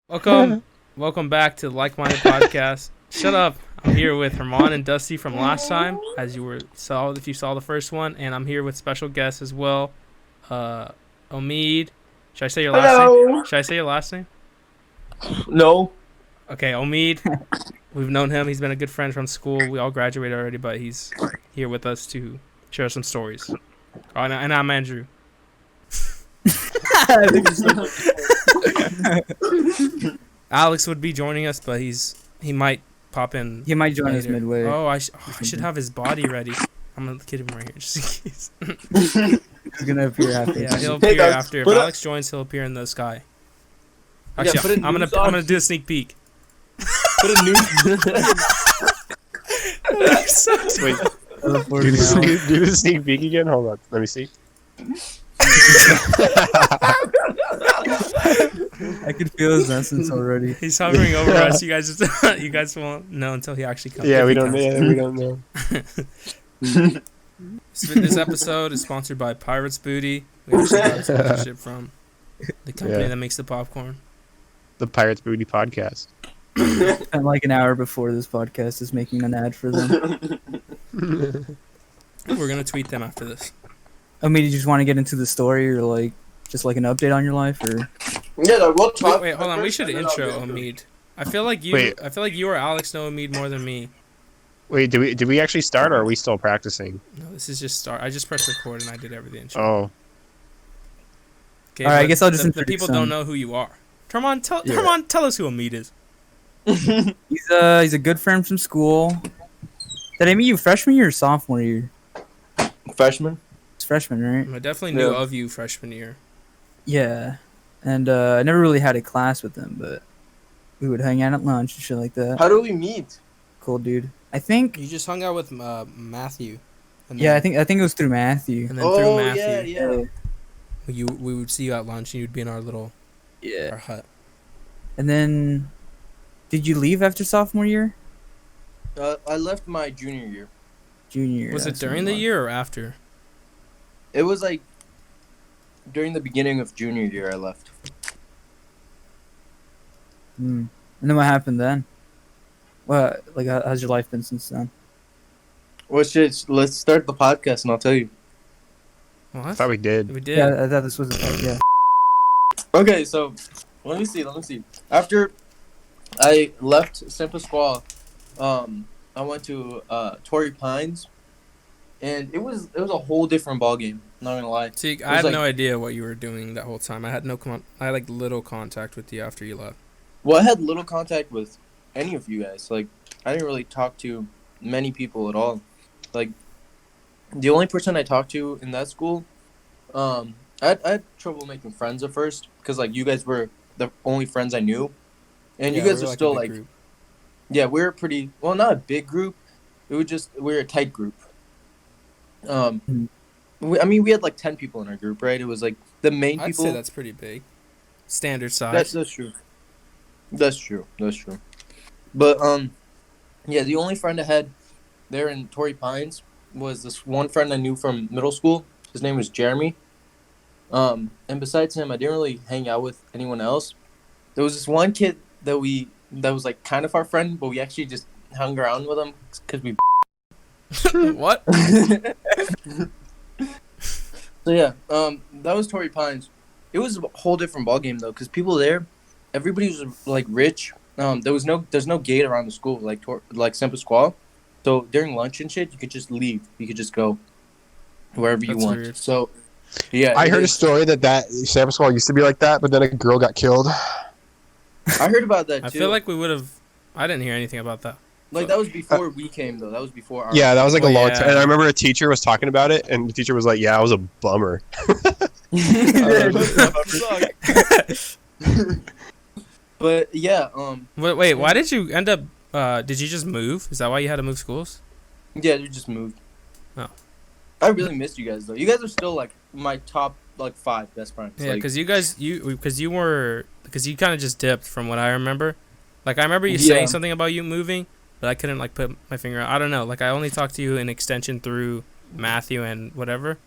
Welcome back to the Like-Minded Podcast. Shut up. I'm here with Herman and Dusty from last time, as if you saw the first one, and I'm here with special guests as well. Omid. Should I say your last name? Should I say your last name? No. Okay, Omid. We've known him. He's been a good friend from school. We all graduated already, but he's here with us to share some stories. Oh, and I'm Andrew. Alex would be joining us, but he might pop in. He might join later. us midway. Oh, I should have his body ready. I'm gonna kid him right here just in case. He's gonna appear after. Yeah, he'll appear after. If Alex joins, he'll appear in the sky. Actually, I'm gonna do a sneak peek. Put a news. Wait, do the sneak peek again? Hold on, let me see. I could feel his essence already. He's hovering over us. You guys won't know until he actually comes. Yeah, we don't know. This episode is sponsored by Pirates Booty. We actually got a sponsorship from the company that makes the popcorn. The Pirates Booty Podcast. And like an hour before this podcast is making an ad for them. We're gonna tweet them after this. I mean, did you just want to get into the story or like just like an update on your life or? Yeah, we'll talk. Wait, hold on. We should intro Omid. I feel like you or Alex know Omid more than me. Wait, did we actually start, or are we still practicing? No, this is just start. I just pressed record and I did everything intro. Oh. Okay, all right, I guess I'll just the people don't know who you are. Herman, tell us who Omid is. He's a good friend from school. Did I meet you freshman year or sophomore year? Freshman. It's freshman, right? I definitely knew of you freshman year. Yeah, and I never really had a class with him, but we would hang out at lunch and shit like that. How do we meet? Cool, dude. I think You just hung out with Matthew. And I think it was through Matthew. And then through Matthew, yeah. we would see you at lunch, and you'd be in our little Yeah. our hut. And then, did you leave after sophomore year? I left my junior year. Junior year. Was it that's during what the year or after? It was like during the beginning of junior year. I left. And then what happened then? What how's your life been since then? Well, shit. Let's start the podcast, and I'll tell you. What? I thought we did. We did. Yeah, I thought this was a part. Yeah. Okay, so let me see. After I left San Pasquale, I went to Torrey Pines, and it was a whole different ballgame. Not gonna lie. See, I had no idea what you were doing that whole time. I had I had little contact with you after you left. Well, I had little contact with any of you guys. Like, I didn't really talk to many people at all. Like, the only person I talked to in that school, I had trouble making friends at first because like you guys were the only friends I knew, and you guys are still like, yeah, we were pretty well, not a big group. It was just we were a tight group. We had like 10 people in our group, right? It was like the main people. I'd say that's pretty big. Standard size. That's true. That's true. But yeah, the only friend I had there in Torrey Pines was this one friend I knew from middle school. His name was Jeremy. And besides him, I didn't really hang out with anyone else. There was this one kid that was like kind of our friend, but we actually just hung around with him because we. What? So yeah, that was Torrey Pines. It was a whole different ballgame though, because people there, everybody was like rich. There's no gate around the school like San Pasquale. So during lunch and shit, you could just leave. You could just go wherever you want. Weird. So yeah, I heard a story that San Pasquale used to be like that, but then a girl got killed. I heard about that too. I feel like we would have. I didn't hear anything about that. Like that was before we came though. That was before our. Yeah, that was like a long yeah. time. And I remember a teacher was talking about it, and the teacher was like, "Yeah, it was a bummer." But yeah, Wait, why did you end up? Did you just move? Is that why you had to move schools? yeah, they just moved. Oh. I really missed you guys though. You guys are still like my top like 5 best friends. Yeah, like, because you kind of just dipped from what I remember. Like I remember you saying something about you moving, but I couldn't like put my finger out. I don't know. Like I only talked to you in extension through Matthew and whatever.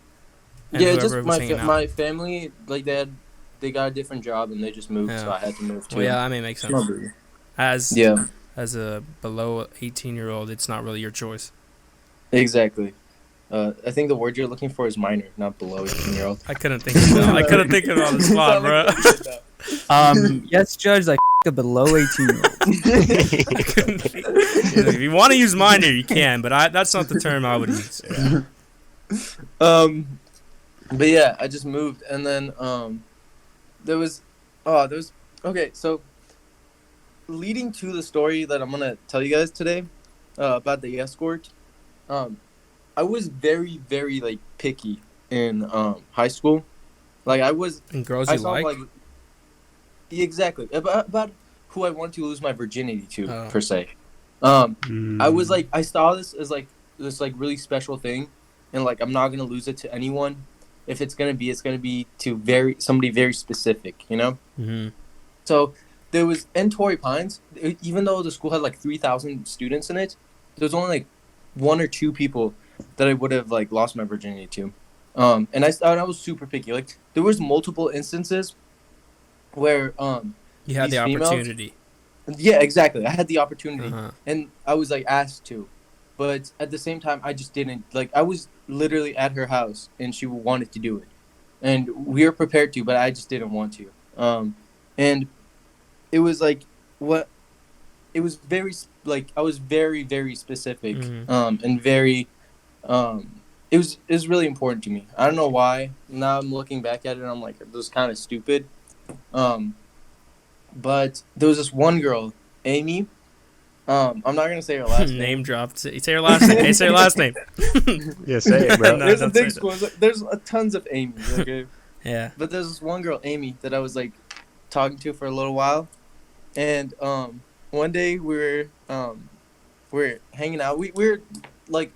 And yeah, just was hanging out. my family, like they had they got a different job and they just moved, so Yeah. I had to move too. Well, yeah, that may make It's sense. not big. As Yeah, as a below 18-year-old, it's not really your choice. exactly. I think the word you're looking for is minor, not below 18-year-old. I couldn't think of it. I couldn't think of it on the spot, bro. Yes, Judge, like a below 18-year-old. I couldn't think. If you want to use minor, you can, but that's not the term I would use. But yeah, I just moved, and then there was okay. So leading to the story that I'm gonna tell you guys today, about the escort, I was very, very like picky in high school. Like I was, And girls I you saw like? like exactly about who I want to lose my virginity to per se. I was like, I saw this as like this like really special thing, and like I'm not gonna lose it to anyone. If it's gonna be to somebody very specific, you know. Mm-hmm. So there was in Torrey Pines, even though the school had like 3,000 students in it, there was only like one or two people that I would have like lost my virginity to. And I was super picky. Like there was multiple instances where You had these the females- opportunity. yeah, exactly. I had the opportunity, Uh-huh. and I was like asked to, but at the same time, I just didn't. Like I was literally at her house, and she wanted to do it, and we were prepared to, but I just didn't want to. And it was like what, it was very like I was very very specific, Mhm. and very, it was really important to me. I don't know why. Now I'm looking back at it, and I'm like, it was kind of stupid. But there was this one girl, Amy. I'm not gonna say her last name. Name dropped. Say her last name. Hey, say her last name. Yeah, say it, bro. No, There's a don't say big that. school. There's tons of Amy's. Okay, Yeah. but there's this one girl, Amy, that I was like talking to for a little while, and one day we were hanging out. We were like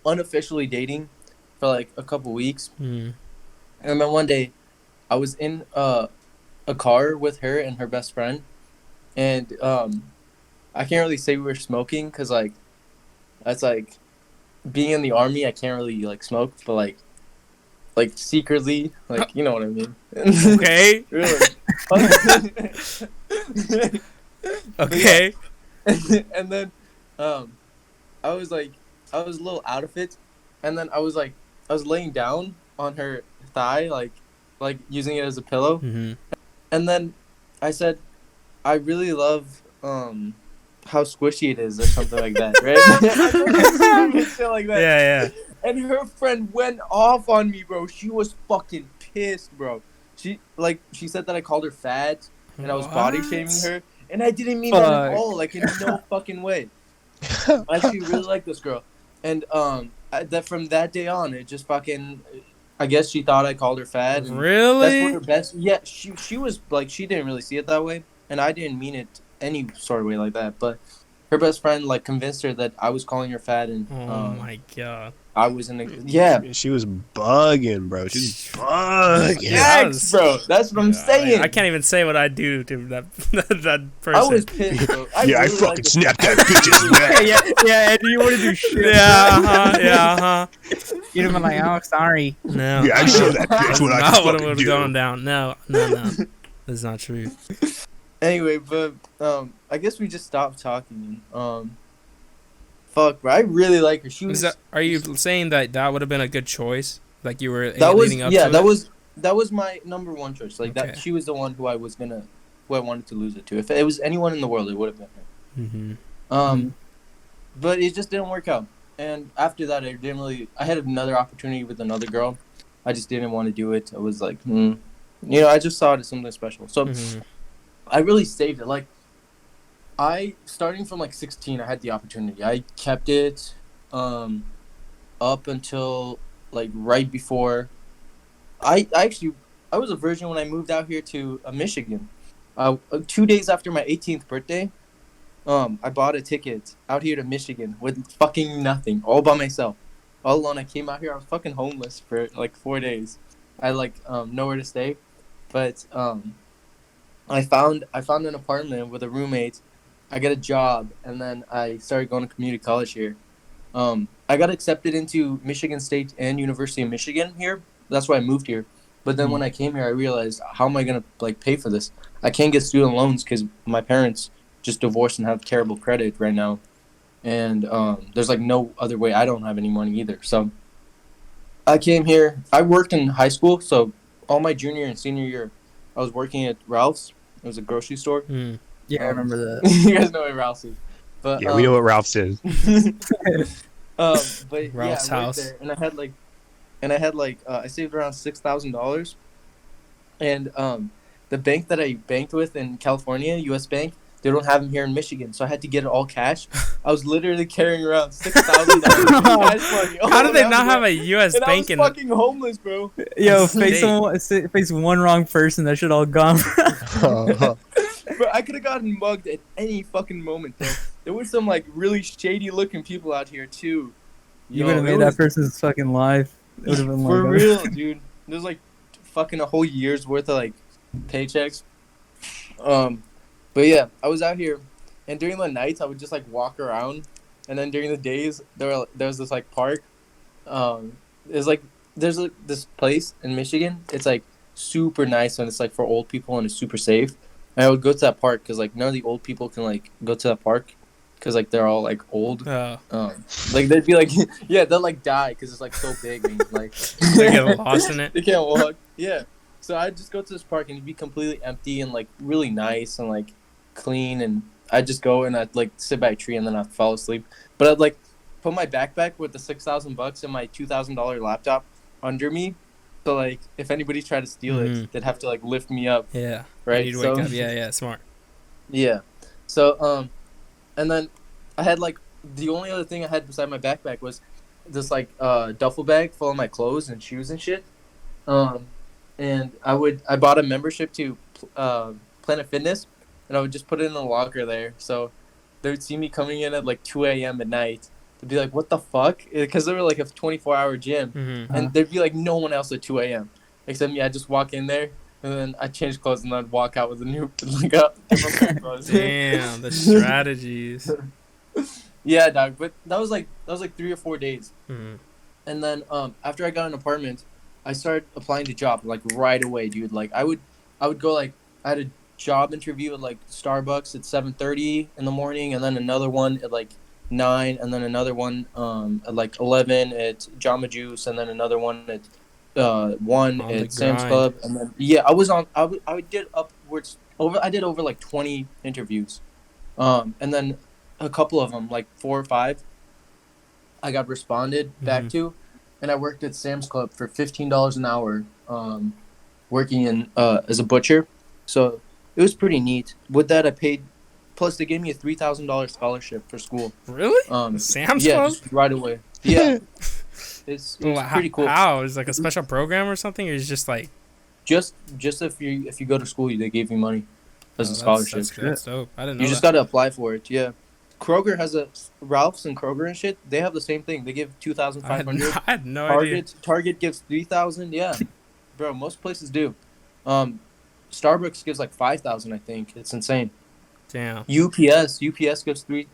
unofficially dating for like a couple weeks. Mm. And then one day, I was in a car with her and her best friend, and I can't really say we were smoking because like that's like being in the army. I can't really like smoke, but like secretly, like you know what I mean. Okay. Really. Okay. And then I was a little out of it, and then I was laying down on her thigh, like using it as a pillow. Mm-hmm. And then I said, I really love how squishy it is, or something like that, right? Shit like that. Yeah, And her friend went off on me, bro. She was fucking pissed, bro. She said that I called her fat and I was body shaming her, and I didn't mean that at all, like in no fucking way. I actually really like this girl, and that from that day on, it just fucking. I guess she thought I called her fat. And Really? That's what her best. Yeah, she was like, she didn't really see it that way, and I didn't mean it any sort of way like that. But her best friend like convinced her that I was calling her fat, and Oh my god. I was in a She was bugging, bro. She was bugging. Yeah. Yes, bro. That's what I'm saying. I can't even say what I do to that person. I was pissed, bro. I really fucking liked snapped that bitch's neck. yeah, and you want to do shit. Yeah, You'd have been like, oh, sorry. No. Yeah, I showed that bitch That's what I not can what fucking would have do. gone down. No. That's not true. Anyway, but I guess we just stopped talking. Fuck, bro. I really like her. She was. Are you saying that would have been a good choice? Like you were That was leading up yeah. to That it? was my number one choice. Like Okay. that, she was the one who I wanted to lose it to. If it was anyone in the world, it would have been her. Mm-hmm. But it just didn't work out. And after that, I had another opportunity with another girl. I just didn't want to do it. I was like, I just saw it as something special. So Mm-hmm. I really saved it. Like, starting from like 16, I had the opportunity. I kept it up until like right before. I was a virgin when I moved out here to Michigan. 2 days after my 18th birthday, I bought a ticket out here to Michigan with fucking nothing, all by myself, all alone. I came out here. I was fucking homeless for like 4 days. I had nowhere to stay, but I found an apartment with a roommate. I got a job, and then I started going to community college here. I got accepted into Michigan State and University of Michigan here. That's why I moved here. But then when I came here, I realized, how am I gonna like pay for this? I can't get student loans because my parents just divorced and have terrible credit right now, and there's like no other way. I don't have any money either. So I came here. I worked in high school, so all my junior and senior year, I was working at Ralph's. It was a grocery store. Mm. Yeah, I remember that. You guys know what Ralph's is. But Yeah, we know what Ralph's is. but Ralph's yeah, I worked house. there, and I had like I saved around $6,000, and the bank that I banked with in California, U.S. Bank, they don't have them here in Michigan, so I had to get it all cash. I was literally carrying around $6,000 cash money. How did they not have a U.S. And bank I in was fucking homeless, bro. Yo, State. face one wrong person, that shit all gone. Bro, I could have gotten mugged at any fucking moment, bro. There were some like really shady looking people out here too. You would have made that person's fucking life. It would have been for like real, dude. There's like fucking a whole year's worth of like paychecks. But yeah, I was out here, and during the nights I would just like walk around, and then during the days there was this like park. There's like this place in Michigan. It's like super nice, and it's like for old people, and it's super safe. And I would go to that park because like none of the old people can like go to that park because like they're all like old. Oh. Like they'd be like, yeah, they'll like die because it's like so big and like They get lost in it. they can't walk. Yeah, so I'd just go to this park and it'd be completely empty and like really nice and like clean, and I'd just go and I'd like sit by a tree and then I'd fall asleep. But I'd like put my backpack with the $6,000 and my $2,000 laptop under me. So like if anybody tried to steal it, they'd have to like lift me up. Yeah. Right. You'd So wake up. Yeah, smart. yeah. So and then I had like the only other thing I had beside my backpack was this like duffel bag full of my clothes and shoes and shit. And I bought a membership to Planet Fitness, and I would just put it in the locker there. So they would see me coming in at like 2 a.m. at night. They'd be like, "What the fuck?" Because they were like a 24-hour gym, Mm-hmm. and there'd be like no one else at 2 a.m. except me. I'd just walk in there, and then I'd change clothes, and I'd walk out with a new like different pair of clothes. Damn, the strategies. Yeah, dog. But that was like 3 or 4 days. Mm-hmm. And then after I got an apartment, I started applying to jobs like right away, dude. Like I would go like I had a job interview at like Starbucks at 7:30 in the morning, and then another one at like 9, and then another one at like 11 at Jamba Juice, and then another one at 1 On the at Sam's grind. Club, and then yeah, I did upwards over I did over like 20 interviews, and then a couple of them like 4 or 5 I got responded back to, and I worked at Sam's Club for $15 an hour, working in as a butcher. So it was pretty neat. With that, I paid. Plus, they gave me a $3,000 scholarship for school. Really? Sam's yeah, Club? just right away. Yeah, it's pretty cool. How? Is it like a special program or something, or is it just like Just if you go to school, they gave you money as a scholarship. That's dope. I didn't know You just that. got to apply for it. Yeah. Kroger has Ralph's and Kroger and shit. They have the same thing. They give $2,500. I had no idea. Target gives $3,000. Yeah, bro. Most places do. Starbucks gives like $5,000. I think it's insane. Damn. UPS gives 3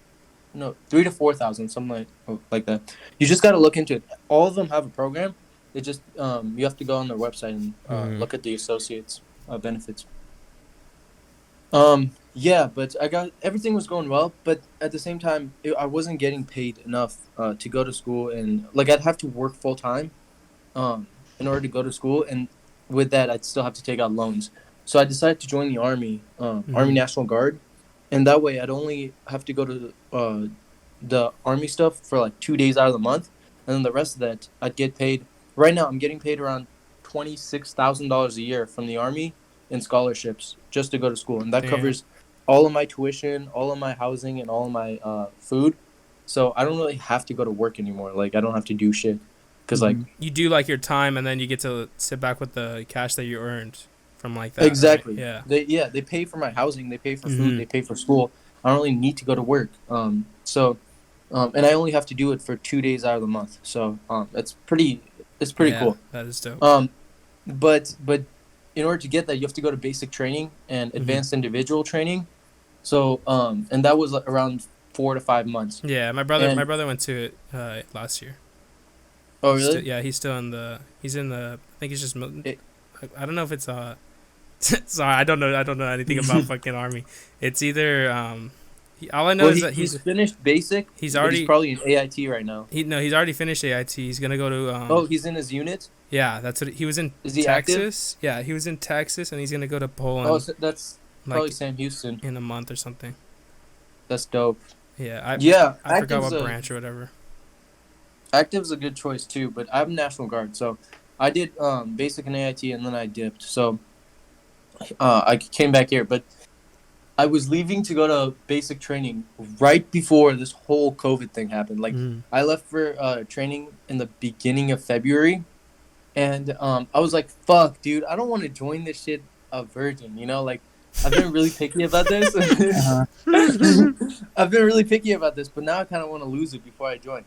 to 4,000, something like that. You just got to look into it. All of them have a program. It just you have to go on their website and look at the associates benefits. Yeah, but everything was going well, but at the same time, I wasn't getting paid enough to go to school, and like I'd have to work full time in order to go to school, and with that, I'd still have to take out loans. So I decided to join the Army, Army National Guard, and that way I'd only have to go to the Army stuff for like 2 days out of the month, and then the rest of that I'd get paid. Right now, I'm getting paid around $26,000 a year from the Army in scholarships just to go to school, and that covers all of my tuition, all of my housing, and all of my food. So I don't really have to go to work anymore. Like I don't have to do shit because like you do like your time, and then you get to sit back with the cash that you earned from like that. exactly. Right? Yeah. They pay for my housing, they pay for food, they pay for school. I don't really need to go to work. And I only have to do it for 2 days out of the month. So it's pretty cool. That is dope. But in order to get that, you have to go to basic training and advanced individual training. So and that was around 4 to 5 months. Yeah, my brother went to it last year. Oh really? He's still in the. I think he's just. I don't know if it's sorry, I don't know anything about fucking army. It's either all I know is that he's finished basic. he's But he's already probably in AIT right now. he's already finished AIT. He's gonna go to Oh, he's in his unit. yeah, that's what he was in Is he active? Texas. Yeah, he was in Texas, and he's gonna go to Poland Oh, so that's probably like Sam Houston. in a month or something. That's dope. Yeah, I forgot what branch or whatever. Active's a good choice too, but I'm National Guard, so I did basic and AIT, and then I dipped. So I came back here, but I was leaving to go to basic training right before this whole COVID thing happened. Like I left for training in the beginning of February, and I was like, "Fuck, dude, I don't want to join this shit a virgin." You know, like I've been really picky about this. I've been really picky about this, but now I kind of want to lose it before I join.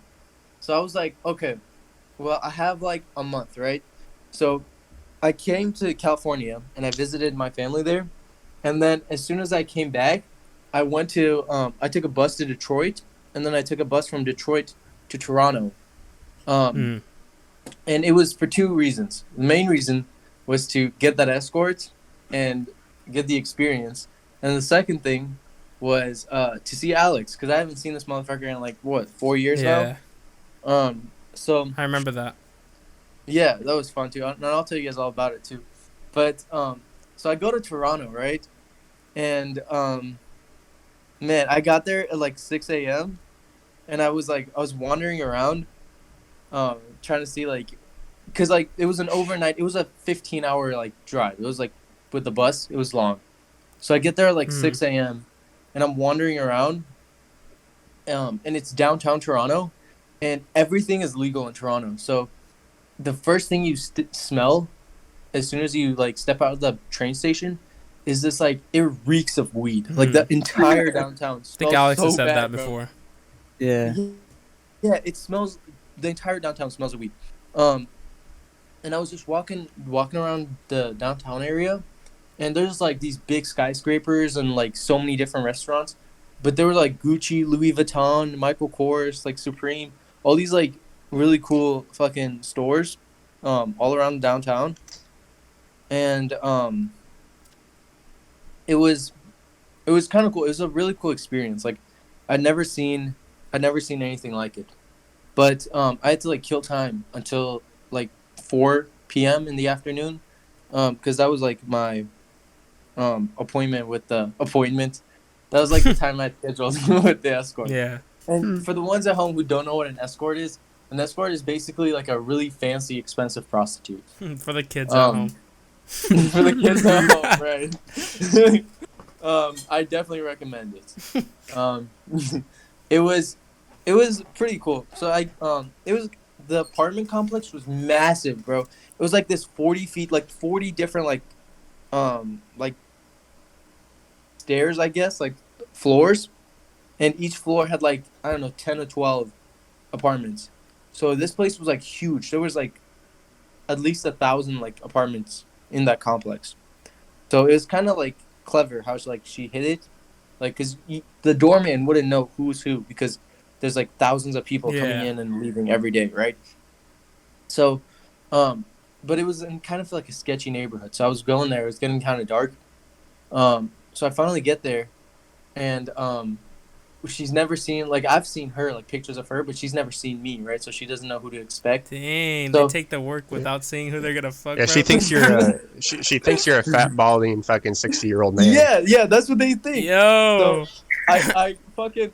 So I was like, okay, well, I have like a month, right? So I came to California and I visited my family there. And then as soon as I came back, I went to, I took a bus to Detroit, and then I took a bus from Detroit to Toronto. And it was for two reasons. The main reason was to get that escort and get the experience. And the second thing was to see Alex, because I haven't seen this motherfucker in like, what, 4 years now? So I remember that. Yeah, that was fun too. And I'll tell you guys all about it too. But so I go to Toronto, right? And man, I got there at like 6 a.m. and I was wandering around, trying to see like, cause like it was an overnight. It was a 15-hour like drive. It was like with the bus. It was long. So I get there at like 6 a.m. and I'm wandering around, and it's downtown Toronto, and everything is legal in Toronto. So the first thing you smell as soon as you like step out of the train station is this like, it reeks of weed. Like the entire downtown smells. I think Alex so has said bad, that bro. before. Yeah. Yeah, it smells, the entire downtown smells of weed. And I was just walking around the downtown area, and there's like these big skyscrapers and like so many different restaurants, but there were like Gucci, Louis Vuitton, Michael Kors, like Supreme, all these like really cool fucking stores all around downtown. And it was kind of cool. It was a really cool experience. Like I'd never seen anything like it. But I had to like kill time until like 4 p.m. in the afternoon, because that was like my appointment with the appointment. That was like the time I scheduled with the escort. Yeah. And for the ones at home who don't know what an escort is basically like a really fancy, expensive prostitute. For the kids at home. For the kids at home, right? I definitely recommend it. It was pretty cool. So the apartment complex was massive, bro. It was like this 40 feet, like 40 different like stairs, I guess, like floors, and each floor had like, I don't know, 10 or 12 apartments. So this place was like huge. There was like at least 1,000 like apartments in that complex. So it was kind of like clever how she hid it, like, because the doorman wouldn't know who's who, because there's like thousands of people coming in and leaving every day, right? So but it was in kind of like a sketchy neighborhood. So I was going there, it was getting kind of dark. So I finally get there, and she's never seen, like, I've seen her, like, pictures of her, but she's never seen me, right? So she doesn't know who to expect. Dang, So, they take the work without seeing who they're gonna fuck. Yeah, bro. she thinks you're she thinks you're a fat, balding, fucking 60-year-old man. yeah, that's what they think. Yo. So I fucking,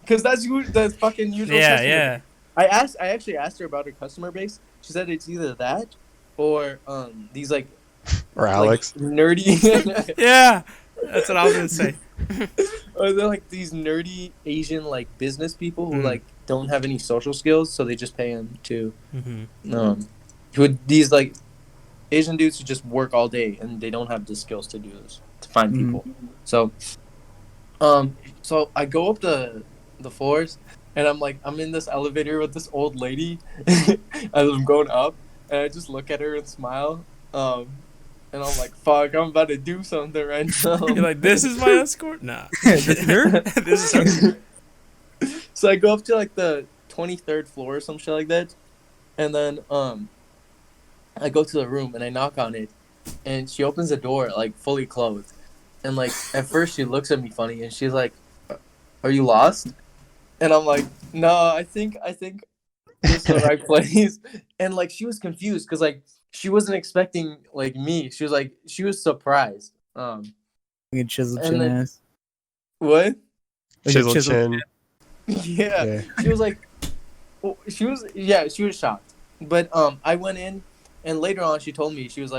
because that's the fucking usual. Yeah, customer. yeah. I actually asked her about her customer base. She said it's either that or these like, Or Alex. like, nerdy. Yeah, that's what I was gonna say. Or they're like these nerdy Asian like business people who like don't have any social skills, so they just pay them to who these like Asian dudes who just work all day and they don't have the skills to do this, to find people. So so I go up the floors, and I'm in this elevator with this old lady as I'm going up, and I just look at her and smile. And I'm like, fuck, I'm about to do something right now. You're like, this is my escort? Nah. This is her? So I go up to like the 23rd floor or some shit like that. And then I go to the room and I knock on it, and she opens the door like fully clothed, and like at first she looks at me funny and she's like, "Are you lost?" And I'm like, "No, I think this is the right place." And like she was confused because like she wasn't expecting like me. She was surprised. Fucking chisel And chin then ass. what? Like a Chisel chisel chin. Yeah. Yeah. She was like, she was shocked. But I went in, and later on she told me she's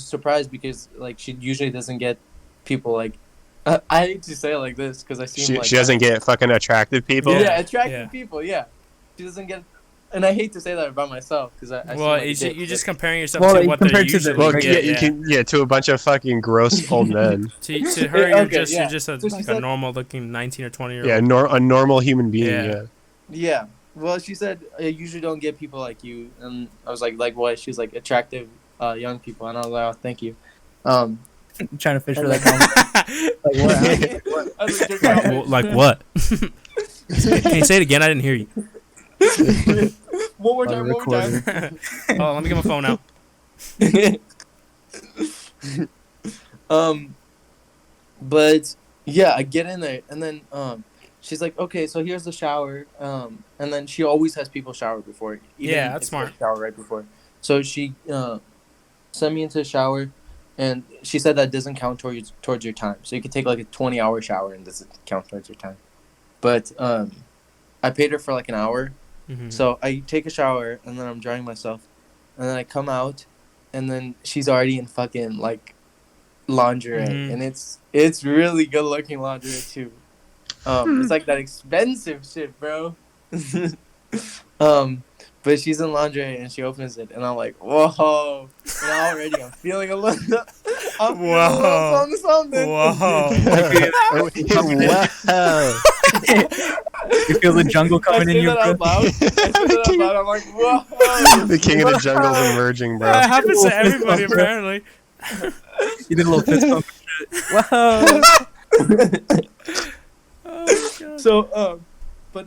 surprised because like she usually doesn't get people like. I hate to say it like this because I seem like She doesn't get fucking attractive people. yeah, attractive Yeah. people. Yeah, she doesn't get, and I hate to say that about myself because I seem Well, like a dick, you're just but- comparing yourself Well, to what they're compared to the- usually Well, Regular, yeah, to a bunch of fucking gross old men. To her, Okay, you're yeah. just So she like a said- normal looking 19 or 20-year-old. Yeah, a normal human being. Yeah. Yeah. Yeah. Well, she said I usually don't get people like you, and I was like what? She's like attractive young people, and I was like, oh, thank you. I'm trying to fish for And that comment. Like, what? I was like, "Just tell me." Well, like what? Can you say it again? I didn't hear you. One more On time, a one more time. Oh, let me get my phone out. But yeah, I get in there, and then she's like, okay, so here's the shower, and then she always has people shower before. Even Yeah, that's if they smart. Shower right before. So she sent me into the shower, and she said that doesn't count towards your time. So you could take like a 20-hour shower and doesn't count towards your time. But I paid her for like an hour. Mhm. So I take a shower and then I'm drying myself, and then I come out, and then she's already in fucking like lingerie, Mhm. and it's really good looking lingerie too. It's like that expensive shit, bro. But she's in lingerie and she opens it, and I'm like, whoa! And already I'm feeling a little, Whoa. something. Whoa. Wow. You feel the jungle I coming say in you, that out bro. loud. I say that out loud. I'm like, whoa! The king of the jungle's emerging, bro. That happens to everybody apparently. You did a little fist bump and shit. Wow. Oh, God. So, but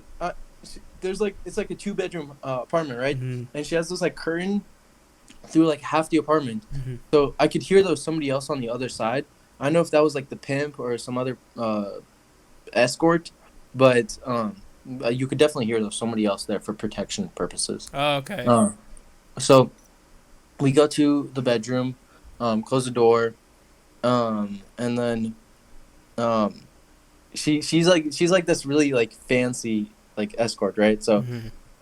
there's like it's like a 2-bedroom apartment, right? Mhm. And she has this like curtain through like half the apartment, Mhm. so I could hear there was somebody else on the other side. I don't know if that was like the pimp or some other escort, but you could definitely hear there was somebody else there for protection purposes. Oh, okay. So we go to the bedroom, close the door, and then she's like this really like fancy like escort, right? So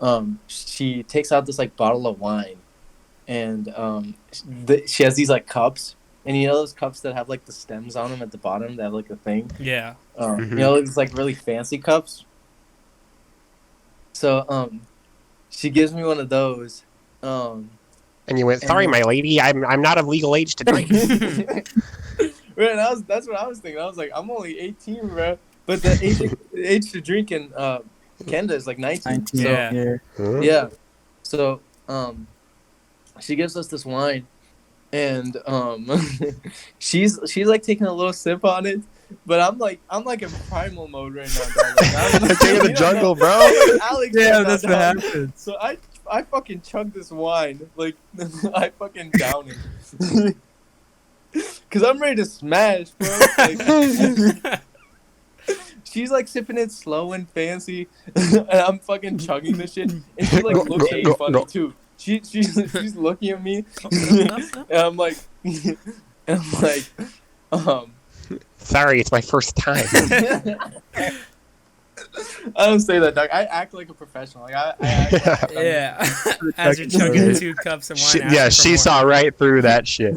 Mhm. she takes out this like bottle of wine, and she has these like cups, and you know those cups that have like the stems on them at the bottom that have like a thing. Yeah. You know, it's like really fancy cups. So she gives me one of those. And you went, sorry, my lady, I'm not of legal age to drink. Right, that's what I was thinking. I was like, I'm only 18, bro. But the age to drink in Canada is like 19. 19. So, Yeah. yeah. So she gives us this wine, and she's like taking a little sip on it. But I'm like in primal mode right now, dog. Like, The king of the you don't jungle, know. bro. I'm like Alex Yeah, right now, that's what dog. happens. So I fucking chug this wine, like I fucking down it, cause I'm ready to smash, bro. Like, she's like sipping it slow and fancy, and I'm fucking chugging this shit, and she like looks at me funny too. She's looking at me, and I'm like, Sorry, it's my first time. I don't say that, dog. I act like a professional. Like I act like Yeah. As you're chugging 2 cups of wine. asking for She more. saw right through that shit.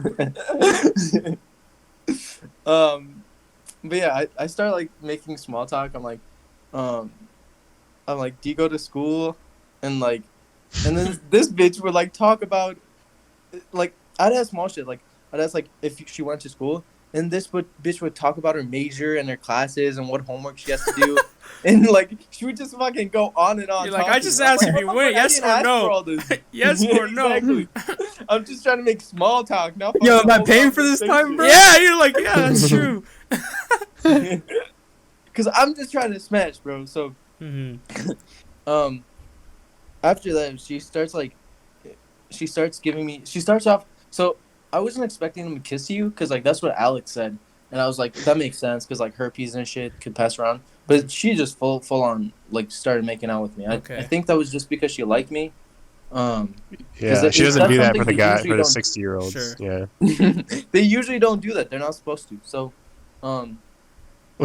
But yeah, I start like making small talk. I'm like, do you go to school? And then this bitch would like talk about, like, I'd ask small shit. Like, I'd ask like if she went to school, and this bitch would talk about her major and her classes and what homework she has to do, and like she would just fucking go on and on. You're like, talking. I just I'm asked like, if you "Motherfucker, went, I yes didn't or ask no." for all this." Yes or no. Exactly. I'm just trying to make small talk now. Yo, am I fucking paying hold for on this to time, shit. bro? Yeah, you're like, yeah, that's true. Cause I'm just trying to smash, bro. So Mhm. after that, she starts like, she starts giving me. She starts off. So I wasn't expecting him to kiss you because like that's what Alex said, and I was like, that makes sense because like herpes and shit could pass around. But she just full on like started making out with me. I Okay. think that was just because she liked me. Yeah, she doesn't that's do that something for the they guy usually for the don't- 60-year-olds. Sure. Yeah. They usually don't do that. They're not supposed to. So, Well,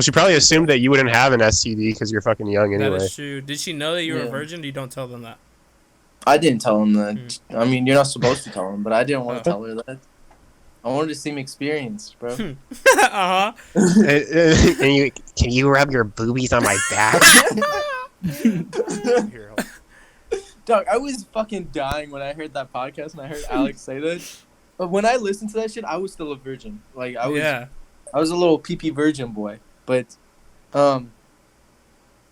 she probably assumed that you wouldn't have an STD because you're fucking young That anyway. is true. Did she know that you were a Yeah. virgin? You don't tell them that. I didn't tell him that. I mean, you're not supposed to tell him, but I didn't want to Oh. tell her that. I wanted to seem experienced, bro. Uh-huh. And you, can you rub your boobies on my back? Here, hold on. Dog, I was fucking dying when I heard that podcast and I heard Alex say that. But when I listened to that shit, I was still a virgin. Like I was a little pee virgin boy. But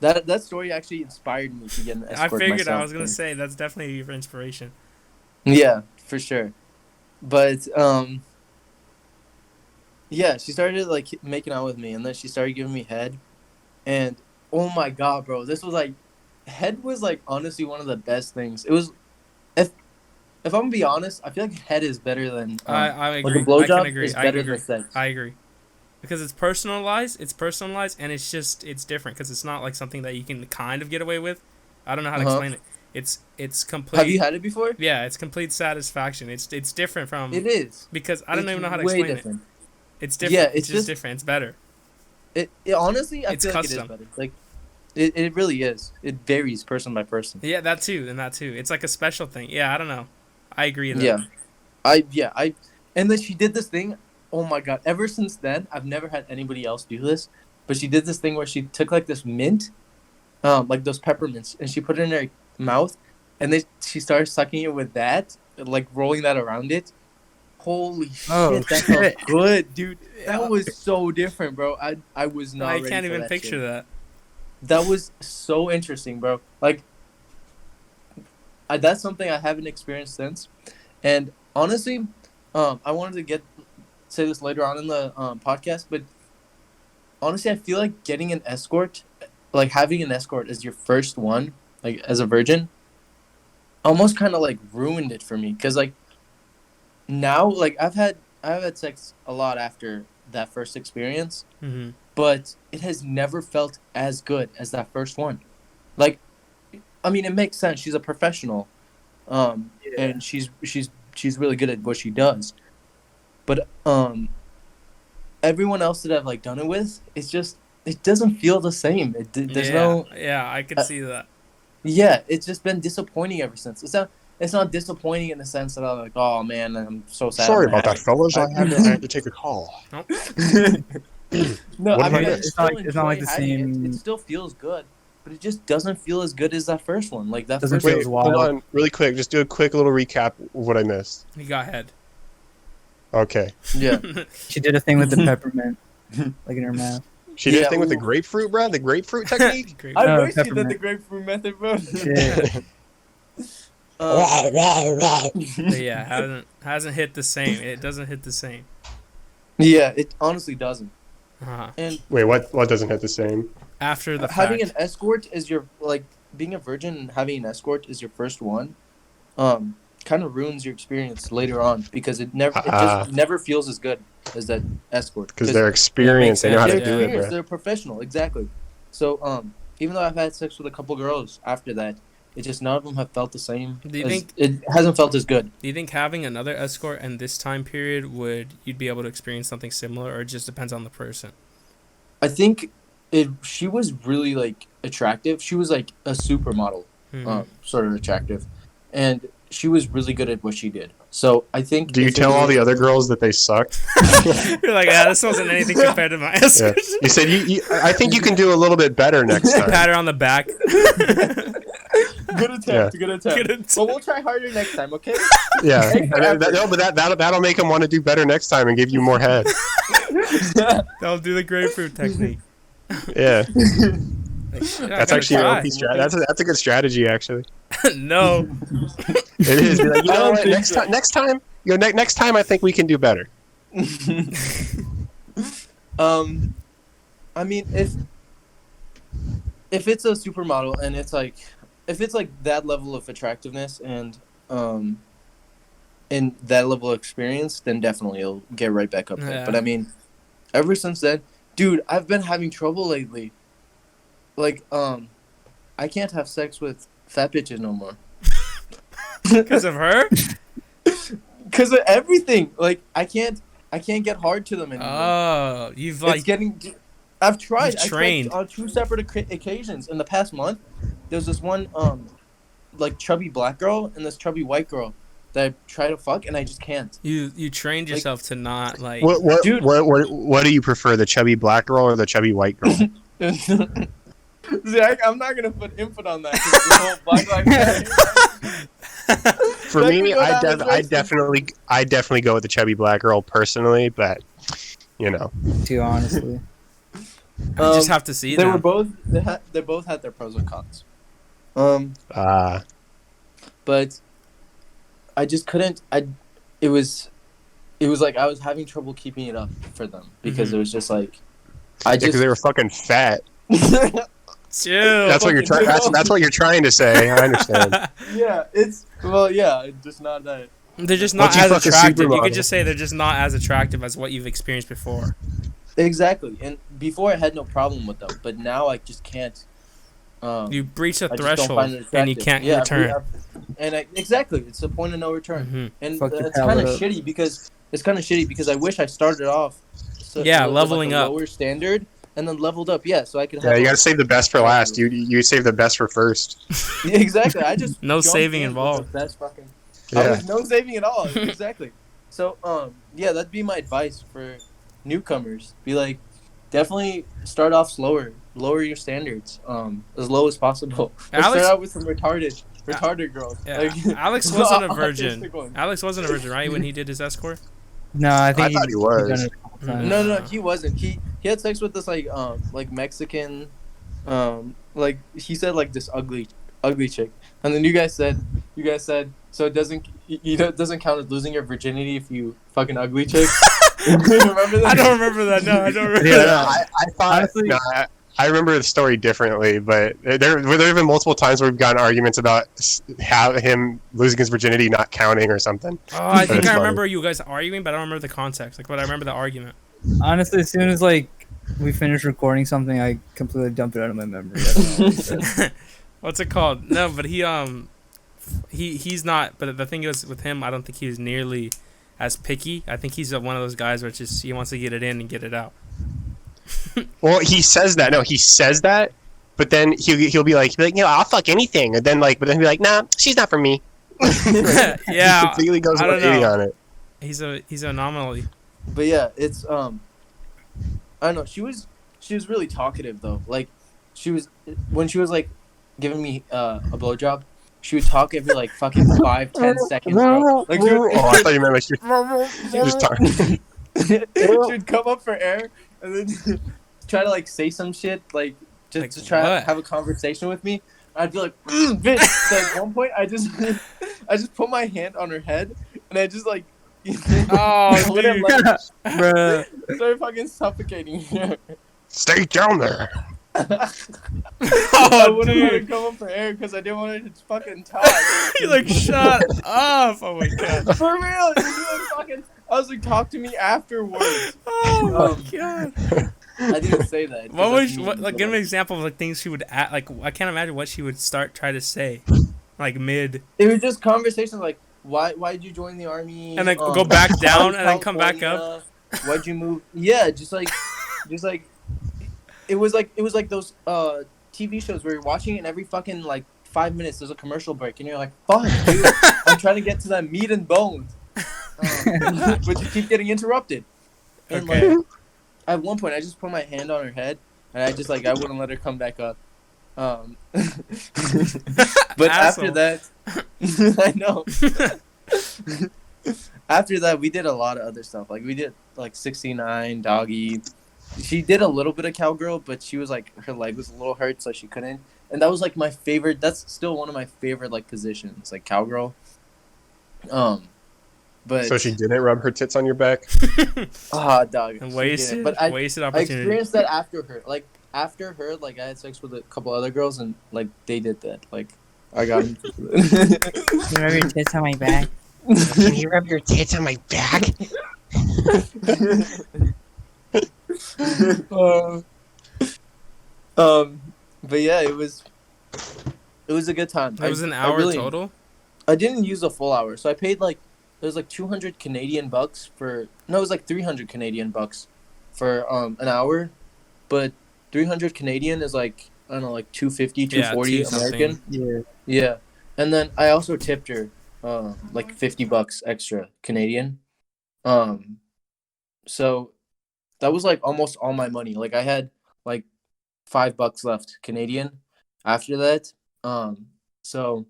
that story actually inspired me to get an I escort figured myself. I was going to say that's definitely your inspiration. Yeah, for sure. But yeah, she started like making out with me, and then she started giving me head, and oh my god, bro, this was like, head was like honestly one of the best things. It was, if I'm gonna be honest, I feel like head is better than I like agree. a blowjob I can agree. is I better agree. than sex. I agree. Because it's personalized, and it's different because it's not like something that you can kind of get away with. I don't know how to explain it. It's complete. Have you had it before? Yeah, it's complete satisfaction. It's different from. It is. Because I don't It's even know how to way explain different. it. It's different. Yeah, it's just different. It's better. It honestly, I It's feel like custom. it is better. Like, it really is. It varies person by person. Yeah, that too. It's like a special thing. Yeah, I don't know. I agree. Though. Yeah, and then she did this thing. Oh my god! Ever since then, I've never had anybody else do this. But she did this thing where she took like this mint, like those peppermints, and she put it in her mouth, and then she started sucking it with that, like rolling that around it. Holy Oh, shit, that shit. felt good, dude. That was so different, bro. I was not. I ready can't for even that picture shit. that. That was so interesting, bro. Like, that's something I haven't experienced since. And honestly, I wanted to say this later on in the podcast, but honestly, I feel like getting an escort, like having an escort as your first one, like as a virgin, almost kind of like ruined it for me. Cause like now, like I've had sex a lot after that first experience, Mm-hmm. but it has never felt as good as that first one. Like, I mean, it makes sense. She's a professional, and she's really good at what she does. But everyone else that I've like done it with, it doesn't feel the same. There's no. Yeah, I could see that. Yeah, it's just been disappointing ever since. It's not disappointing in the sense that I'm like, oh man, I'm so sad. Sorry I'm about that, having-" fellas. I had to take a call. No, What I if mean, I- I It's still not like enjoy the having it. same- It still feels good, but it just doesn't feel as good as that first one. Like that Doesn't first. feel Wait, as hold wild. on, really quick. Just do a quick little recap of what I missed. He got head. Okay. Yeah. She did a thing with the peppermint, like in her mouth. She did Yeah, a thing with the ooh. grapefruit, bro. The grapefruit technique. Great. I No, wish you did peppermint. the grapefruit method, bro. Yeah. But yeah, hasn't hit the same. It doesn't hit the same. Yeah, it honestly doesn't. Uh-huh. And Wait, what doesn't hit the same? After the having fact. an escort is your like being a virgin and having an escort is your first one. Kind of ruins your experience later on because it just never feels as good as that escort. Because they're experienced. They know how sense, to They're do it, experienced, bro. they're professional, exactly. So even though I've had sex with a couple girls after that, it just none of them have felt the same. Do you think- it hasn't felt as good? Do you think having another escort in this time period you'd be able to experience something similar, or it just depends on the person? I think she was really like attractive. She was like a supermodel, Mhm. sort of attractive, and she was really good at what she did. So I think. Do you tell all the other girls that they suck? You're like, yeah, this wasn't anything compared to my Yeah. escort. You said I think you can do a little bit better next time. Pat her on the back. Good attempt. Good Good attempt. attempt. But we'll try harder next time, okay? Yeah, Take the effort. no, but that'll make them want to do better next time and give you more head. They'll do the grapefruit technique. Yeah, Like, yeah, that's I actually an gotta OP strategy. That's a good strategy, actually. try. No. It is. Be like, you I know don't what? think Next so. time, next time, I think we can do better. I mean, if it's a supermodel and it's like, if it's like that level of attractiveness and in that level of experience, then definitely it'll get right back up there. Yeah. But I mean, ever since then, dude, I've been having trouble lately. Like, I can't have sex with fat bitches no more. Because of her? Because of everything. Like, I can't get hard to them anymore. Oh, you've It's getting. I've tried. You've I trained. tried on 2 separate occasions in the past month. There was this one like chubby black girl and this chubby white girl that I try to fuck and I just can't. You trained yourself to not like. Dude. What do you prefer, the chubby black girl or the chubby white girl? See, I'm not gonna put input on that. 'Cause the whole Black Lives Matter. For That me, could go I down as racist. definitely go with the chubby black girl personally, but you know. Too honestly. I just have to see They them. were both. They both had their pros and cons. But I just couldn't. It was like I was having trouble keeping it up for them because it was just like Because they were fucking fat. Chill. That's what you're trying. That's what you're trying to say. I understand. Yeah, just not that. They're just Once not you as fuck a attractive. You supermodel. could just say they're just not as attractive as what you've experienced before. Exactly, and before I had no problem with them, but now I just can't. You breach a I just don't find threshold it and you attractive. can't return. Exactly, it's the point of no return, Mhm. and Fuck your it's kind of palate up. shitty because I wish I started off. Yeah, with leveling like a up. lower standard, and then leveled up. Yeah, so I could. Yeah, have you gotta save the best for last. You save the best for first. Yeah, exactly. I just No jumped saving in with involved. the best fucking. Yeah. Was no saving at all. Exactly. So yeah, that'd be my advice for newcomers. Be like, definitely start off slower. Lower your standards as low as possible. Or Alex- start out with some retarded girls. Yeah. Like, Alex wasn't a autistic virgin. ones. Alex wasn't a virgin, right? When he did his escort. No, I think I thought he was. done it a couple times. No, he wasn't. He had sex with this like Mexican, like he said like this ugly chick, and then you guys said so it doesn't it doesn't count as losing your virginity if you fucking ugly chick. Remember that? I don't remember that. No, I don't remember Yeah, that. I thought. Honestly- No, I remember the story differently, but there have been multiple times where we've gotten arguments about him losing his virginity not counting or something. Oh, I But think it's I funny. remember you guys arguing, but I don't remember the context. Like, but I remember the argument. Honestly, as soon as like we finish recording something, I completely dump it out of my memory. I don't know. What's it called? No, but he's not. But the thing is, with him, I don't think he was nearly as picky. I think he's one of those guys where it's just he wants to get it in and get it out. Well, he says that. No, he says that, but then he'll be like, you know, I'll fuck anything, and then but then he'll be like, nah, she's not for me. Yeah, He completely goes I don't 180 know. on it. He's an anomaly. But yeah, it's I don't know. She was really talkative though. Like when she was like giving me a blowjob, she would talk every like fucking 5-10 seconds, bro. Like she would, Oh, I thought you meant like you're just talking. she would come up for air and then try to like say some shit like just Like to try what? to have a conversation with me. I'd be like, bitch. So at one point, I just put my hand on her head and I just like. Oh, let him, dude. like, Bruh. started fucking suffocating her. Stay down there. I Oh, wouldn't let her dude. come up for air because I didn't want her to fucking talk. He's like, shut up. Oh, my God. For real, she was fucking. I was like, talk to me afterwards. Oh, my God. I didn't say that. 'cause What that's was mean, what? Like, but, give me an example of like things she would add. Like, I can't imagine what she would try to say, like mid, It was just conversations like, why'd you join the army? and then go back down and then come back up. California? Why'd you move? Yeah, just like, it was like those TV shows where you're watching it and every fucking like 5 minutes there's a commercial break and you're like, fuck, dude, I'm trying to get to that meat and bones, but you keep getting interrupted. And Okay. like, at one point I just put my hand on her head and I just like I wouldn't let her come back up. But after Asshole. that, I know. After that, we did a lot of other stuff. Like we did like 69 doggy. She did a little bit of cowgirl, but she was like her leg was a little hurt, so she couldn't. And that was like my favorite. That's still one of my favorite like positions, like cowgirl. But So she didn't rub her tits on your back. dog. And she wasted, didn't. But I opportunity. experienced that after her. Like after her, like I had sex with a couple other girls, and like they did that. Like I got into You rub your tits on my back. Can you rub your tits on my back? Uh, but yeah, it was a good time. It was an I hour really, total. I didn't use a full hour, so I paid like it was like 200 Canadian bucks for no, it was like 300 Canadian bucks for an hour, but 300 Canadian is like I don't know, like 250, 240 two American. something. Yeah. Yeah, and then I also tipped her like 50 bucks extra Canadian. So that was like almost all my money. Like I had like $5 left Canadian after that. So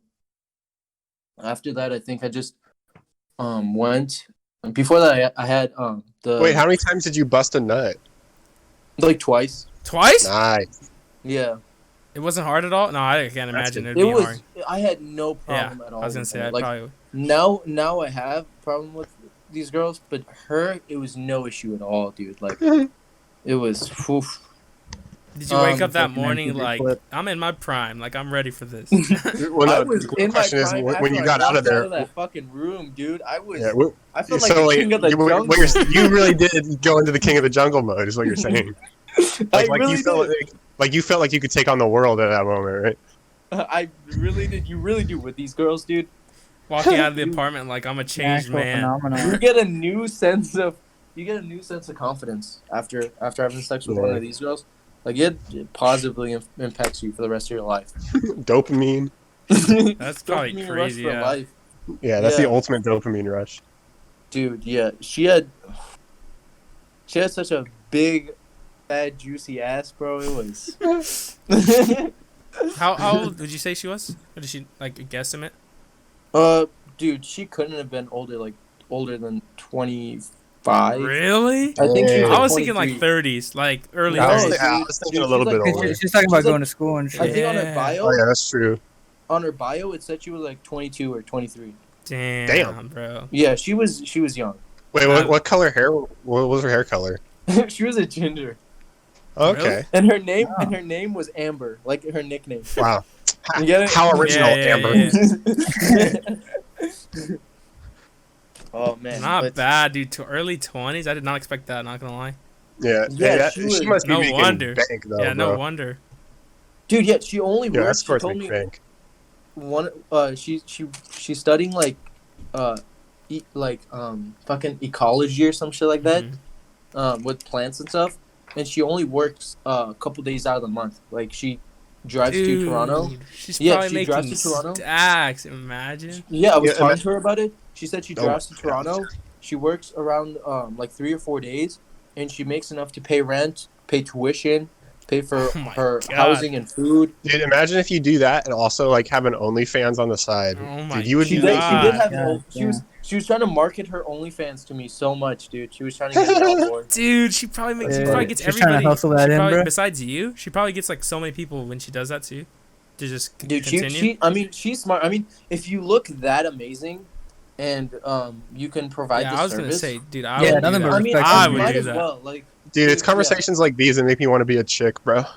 after that, I think I just went. Before that, I had the Wait, how many times did you bust a nut? like twice. Twice? Nice. Yeah, It wasn't hard at all. No, I can't That's imagine good. it'd it be was. hard. I had no Yeah, problem at all. I was gonna with say her. I Like probably. now I have a problem with these girls, but her it was no issue at all, dude. Like it was. Oof. Did you wake up that Fucking morning MTV like clip. I'm in my prime, like I'm ready for this? Well, I no, was the in my question is prime when after you I got out of walked there. out of that fucking room, dude. I was. Yeah, I felt like so the like, king of the jungle. you really did go into the king of the jungle mode, is what you're saying. I Like really you felt did. like you felt like you could take on the world at that moment, right? I really did. You really do with these girls, dude. Walking out of the apartment like I'm a changed Natural man. You phenomenon. get a new sense of confidence after having sex with one Yeah. of these girls. Like it positively impacts you for the rest of your life. Dopamine. That's probably Dopamine rush crazy. for Yeah. life, Yeah, that's the Yeah. ultimate dopamine rush. dude. Yeah, she had such a big, fat, juicy ass, bro. It was. How old would you say she was? Or did she like a guesstimate? Dude, she couldn't have been older than 25. Really? I think she was. Yeah. I like was thinking like 23. 30s, like early No, I was, 30s. dude. I was thinking Dude, a little she's bit like- older. She's talking about She's like- going to school and I shit. think on her Yeah. bio, Oh yeah, that's true. it said she was like 22 or 23. Damn, bro. Yeah, she was young. Wait, what color hair? What was her hair color? She was a ginger, Okay. and her name Wow. was Amber, like her nickname. Wow. You get it? How original, Yeah, Amber. yeah. Oh man, Not but- bad, dude. To early 20s, I did not expect that. Not gonna lie. Yeah, Yeah, she, she was- must be No making wonder. bank though, Yeah, no bro. wonder. Dude, yeah, she only Yeah, works. She Escort's told make me bank. one. She's studying like, fucking ecology or some shit like that. Mhm. With plants and stuff, and she only works a couple days out of the month. Like she drives to Toronto. She's Yeah, probably she making drives to Toronto. stacks. Imagine. Yeah, I was Yeah, talking to her about it. She said she Oh drives to my Toronto. She works around like 3 or 4 days, and she makes enough to pay rent, pay tuition, pay for Oh my her God. housing and food. Dude, imagine if you do that and also like have an OnlyFans on the side. Oh my Dude, you would She be did. making. She did have. God, She was trying to market her OnlyFans to me so much, dude. She was trying to get me on board. Dude, she probably makes. She Yeah, probably gets she's trying to everybody. hustle that she in, probably, bro. besides you, she probably gets like so many people when she does that too. To just Dude, continue. I mean, she's smart. I mean, if you look that amazing, and you can provide Yeah, the I was gonna service. say, dude, I Yeah, would do nothing that. but I mean, respect I on would you. might do as that. well. Like, Dude, it's yeah. conversations like these that make me want to be a chick, bro. Not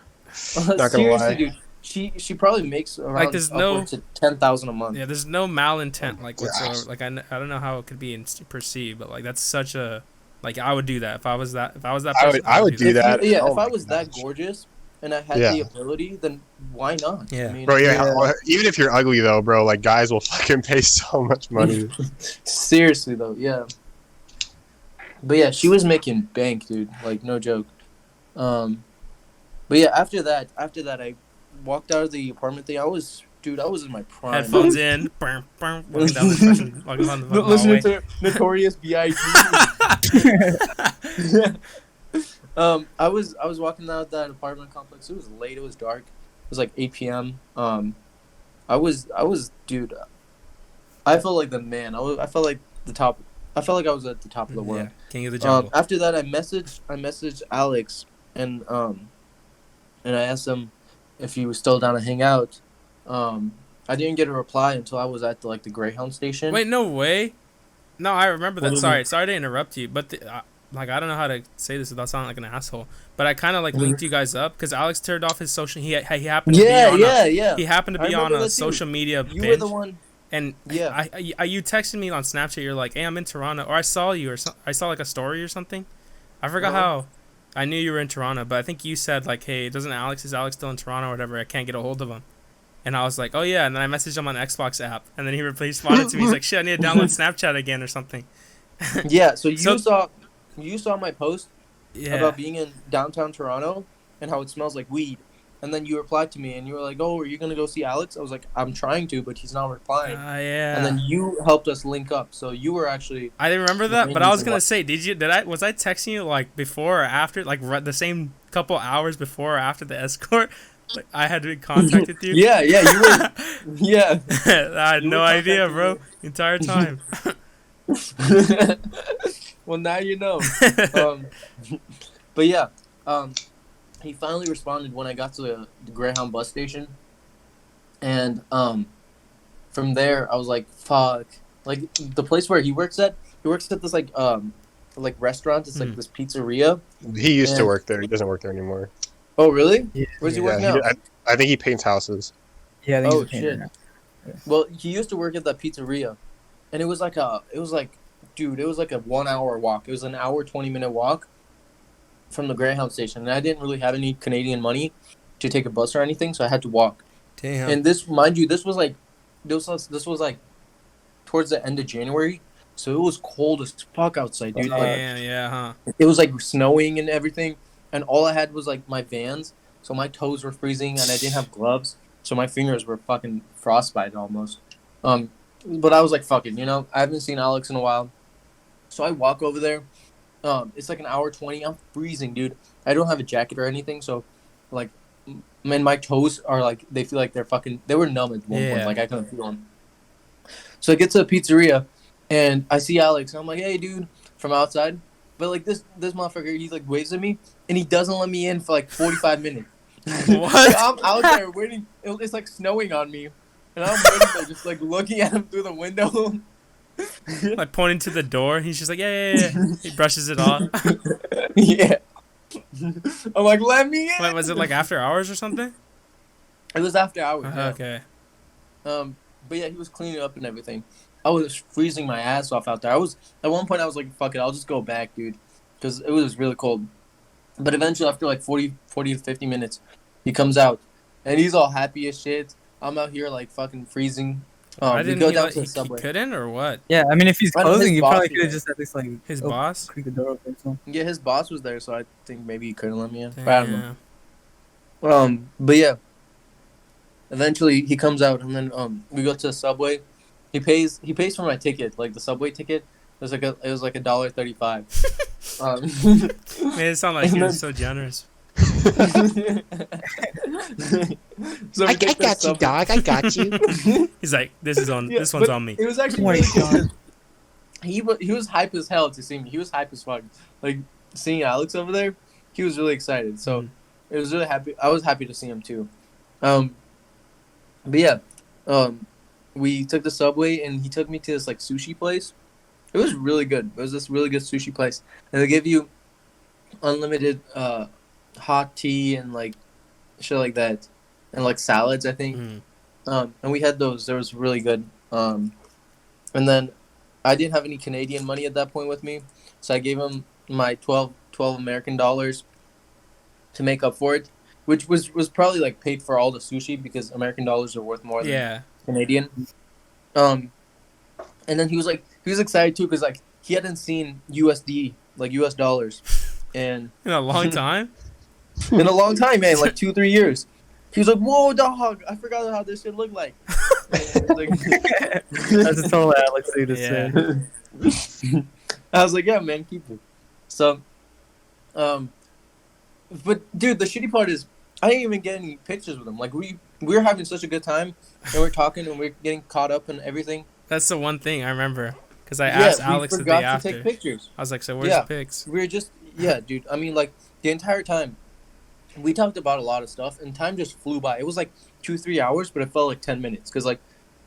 gonna seriously, lie. dude. She probably makes around there's no- upwards to 10,000 a month. Yeah, there's no malintent like Gosh. whatsoever. Like I don't know how it could be perceived, but like that's such a like I would do that if I was that person. I would do that. Yeah, Oh if I my was that gosh. gorgeous and I had Yeah. the ability, then why not? Yeah. I mean, Bro, yeah, Yeah. even if you're ugly though, bro, like guys will fucking pay so much money. seriously though, yeah. But yeah, she was making bank, dude. Like no joke. But yeah, after that, I walked out of the apartment thing. I was in my prime. Headphones in, walking down the walking down the fucking Listening hallway. to Notorious B.I.G. I was walking out that apartment complex. It was late. It was dark. It was like 8 p.m. I was dude. I felt like the man. I felt like the top. I felt like I was at the top of the world. Yeah, king of the jungle. After that, I messaged Alex and I asked him if he was still down to hang out. I didn't get a reply until I was at the Greyhound station. Wait, no way. No, I remember What that. do you Sorry, mean? sorry to interrupt you, but like I don't know how to say this without sounding like an asshole. But I kind of like linked you guys up because Alex turned off his social. He happened to be on Yeah. He happened to I be on remember a that too. social media You binge. were the one. And Yeah. you texted me on Snapchat. You're like, "Hey, I'm in Toronto," or I saw you, or I saw like a story or something. I forgot how. I knew you were in Toronto, but I think you said like, "Hey, is Alex still in Toronto or whatever? I can't get a hold of him." And I was like, "Oh yeah," and then I messaged him on the Xbox app, and then he responded to me. He's like, "Shit, I need to download Snapchat again or something." Yeah. So So- you saw my post Yeah. about being in downtown Toronto and how it smells like weed. And then you replied to me and you were like, "Oh, are you gonna go see Alex?" I was like, "I'm trying to, but he's not replying." Yeah. And then you helped us link up. So you were actually I didn't remember the that, main but I was reason gonna why- say, was I texting you like before or after, like the same couple hours before or after the escort? Like I had to contact with you. Yeah, you were. Yeah. I had You no were idea, contacting bro. me. The entire time. Well, now you know. But yeah, he finally responded when I got to the Greyhound bus station, and from there I was like, "Fuck!" Like the place where he works at this like restaurant. It's like this pizzeria. He used to Yeah. work there. He doesn't work there anymore. Oh, really? Yeah, Where's he yeah. work Yeah, now? I think he paints houses. Yeah, I think Oh, he's a painter shit. now. Well, he used to work at that pizzeria, and it was like 1 hour walk. It was an hour 20-minute walk from the Greyhound station, and I didn't really have any Canadian money to take a bus or anything, so I had to walk. Damn. And this, mind you, this was like towards the end of January, so it was cold as fuck outside, dude. Like, Yeah, huh? it was like snowing and everything, and all I had was like my Vans, so my toes were freezing, and I didn't have gloves, so my fingers were fucking frostbite almost. But I was like, fuck it, I haven't seen Alex in a while, so I walk over there. It's like an hour 20. I'm freezing, dude. I don't have a jacket or anything, so like, man, my toes are like they feel like they were numb at one point, Yeah. like I couldn't feel them. So I get to a pizzeria, and I see Alex, and I'm like, "Hey, dude," from outside. But like this motherfucker, he like waves at me, and he doesn't let me in for like 45 minutes. What? I'm out there waiting. It's like snowing on me, and I'm waiting there, just like looking at him through the window. Like pointing to the door. He's just like, yeah. He brushes it off. Yeah. I'm like, "Let me in." Wait, was it like after hours or something? It was after hours. Yeah. Okay. But yeah, he was cleaning up and everything. I was freezing my ass off out there. At one point I was like, "Fuck it, I'll just go back, dude," because it was really cold. But eventually, after like 40 to 50 minutes, he comes out, and he's all happy as shit. I'm out here like fucking freezing. I We didn't. go He, down let- to the he subway. couldn't or what? Yeah, I mean, if he's I know his closing, you boss probably was could have there. just at least like His boss. creak the door open or something. Yeah, his boss was there, so I think maybe he couldn't let me in. But I don't know. Damn. But yeah. Eventually he comes out, and then we go to the subway. He pays for my ticket, like the subway ticket. It was like $1.35. Made it sound like he was so generous. So we take the subway. dog. I got you. He's like, this one's but on me. It was actually Wait, really cool. He was hype as hell to see me. He was hype as fuck. Like seeing Alex over there, he was really excited. So it was really happy. I was happy to see him too. But yeah, we took the subway, and he took me to this like sushi place. It was really good. It was this really good sushi place, and they give you unlimited hot tea and like shit like that, and like salads, I think. Mm. And we had those. They was really good. And then I didn't have any Canadian money at that point with me, so I gave him my 12 American dollars to make up for it, which was probably like paid for all the sushi because American dollars are worth more than Yeah. Canadian. And then he was excited too because like he hadn't seen USD, like US dollars, and In a long time. in a long time, man, like 2-3 years. He was like, "Whoa, dog! I forgot how this shit looked like." Like, That's a total Alex thing to Yeah. say. I was like, "Yeah, man, keep it." So, but dude, the shitty part is I didn't even get any pictures with him. Like we were having such a good time, and we're talking, and we're getting caught up and everything. That's the one thing I remember because I asked Alex the day forgot to after. take pictures. I was like, so where's Yeah. the pics? We were just, yeah, dude. I mean, like the entire time, we talked about a lot of stuff, and time just flew by. It was like 2-3 hours, but it felt like 10 minutes because like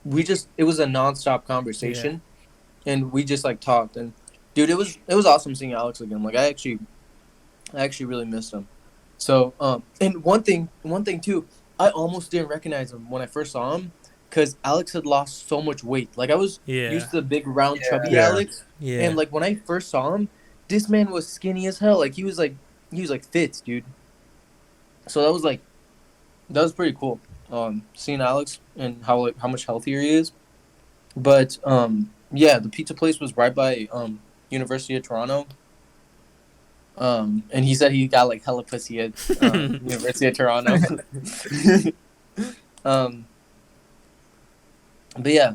it was a nonstop conversation, and we just like talked. And dude, it was awesome seeing Alex again. Like I actually really missed him. So and one thing too, I almost didn't recognize him when I first saw him because Alex had lost so much weight. Like I was Yeah. used to the big round chubby Yeah. Alex, Yeah. and like when I first saw him, this man was skinny as hell. Like he was like fit, dude. So that was pretty cool. Seeing Alex and how much healthier he is. But yeah, the pizza place was right by University of Toronto. And he said he got like hella pussy at University of Toronto. But yeah,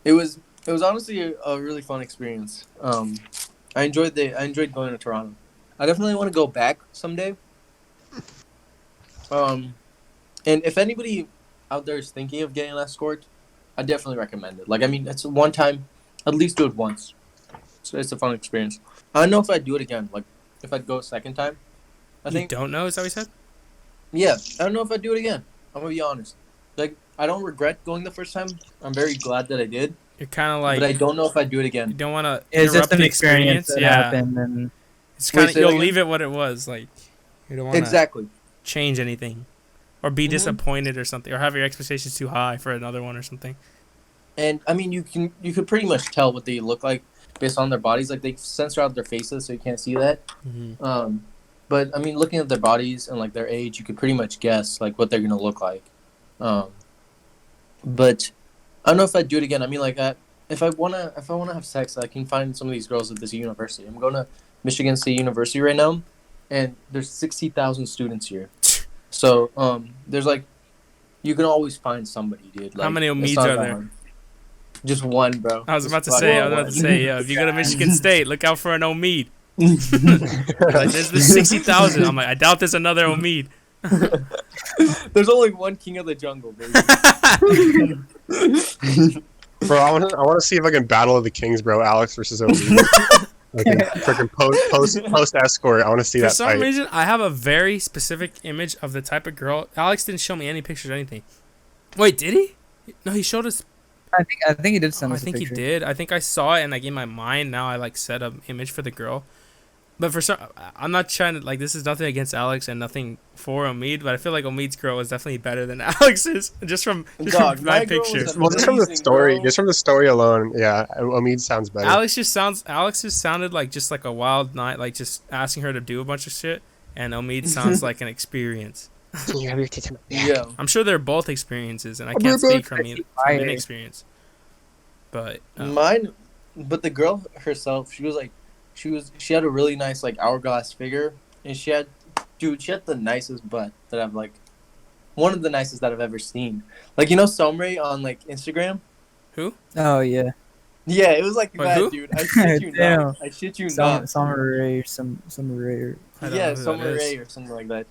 it was honestly a really fun experience. I enjoyed going to Toronto. I definitely want to go back someday. And if anybody out there is thinking of getting an Escort, I definitely recommend it. Like, I mean, it's one time, at least do it once. So it's a fun experience. I don't know if I'd do it again. Like, if I'd go a second time. I think. You don't know? Is that what you said? Yeah, I don't know if I'd do it again. I'm gonna be honest. Like, I don't regret going the first time. I'm very glad that I did. You're kind of like. But I don't know if I'd do it You again. don't want to It's interrupt just an the experience that Yeah. happened, and It's Wait, kind of say that you'll again? leave it what it was. Like you don't want to Exactly. change anything, or be Mhm. disappointed or something, or have your expectations too high for another one or something. And I mean, you could pretty much tell what they look like based on their bodies. Like they censor out their faces, so you can't see that. Mm-hmm. But I mean, looking at their bodies and like their age, you could pretty much guess like what they're gonna look like. But I don't know if I'd do it again. I mean, like if I wanna have sex, I can find some of these girls at this university. I'm going to Michigan State University right now, and there's 60,000 students here. So there's like, you can always find somebody, dude. Like, How many it's Omids not are that there? hard. Just one, bro. I was Just about to fucking say, one. if you go to Michigan State, look out for an Omid. Like, there's 60,000. I'm like, I doubt there's another Omid. There's only one king of the jungle, baby. Bro, I want to see if I can battle of the kings, bro. Alex versus Omid. Like freaking post Escort. I want to see For that some fight. reason, I have a very specific image of the type of girl. Alex didn't show me any pictures or anything. Wait, did he? No, he showed us. I think he did send I us a think he picture. did. I think I saw it, and like in my mind now, I like set an image for the girl. But for some, I'm not trying to like. This is nothing against Alex and nothing for Omid, but I feel like Omid's girl is definitely better than Alex's, just from Dog, my my girl was picture. a- Well, just from the Amazing, story, bro. just from the story alone, yeah, Omid sounds better. Alex just sounded like just like a wild night, like just asking her to do a bunch of shit, and Omid sounds like an experience. Can you have your tits in my back? Yeah. I'm sure they're both experiences, and I can't speak from inexperience. But Mine, but the girl herself, she had a really nice like hourglass figure, and she had the nicest butt that I've like, one of the nicest that I've ever seen. Like, you know, Somre on like Instagram. Oh yeah, Yeah, it was like Wait, that, who? dude. I shit you Damn. not. I shit you not. Summer Ray or some Ray. Or, I don't know Yeah, who that Summer is. Ray or something like that.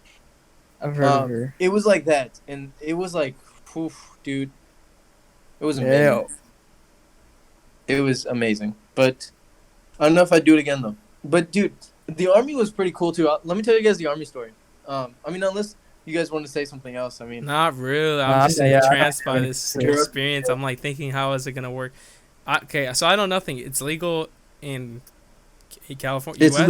I've heard of her. It was like that, and it was like, poof, dude. It was amazing. Yeah. It was amazing, but I don't know if I'd do it again though. But dude, the army was pretty cool too. Let me tell you guys the army story. I mean, unless you guys want to say something else. I mean, Not really. I'm just yeah, entranced I by don't this think so. experience. I'm like thinking, how is it gonna work? Okay, so I know nothing. It's legal in California. it's US?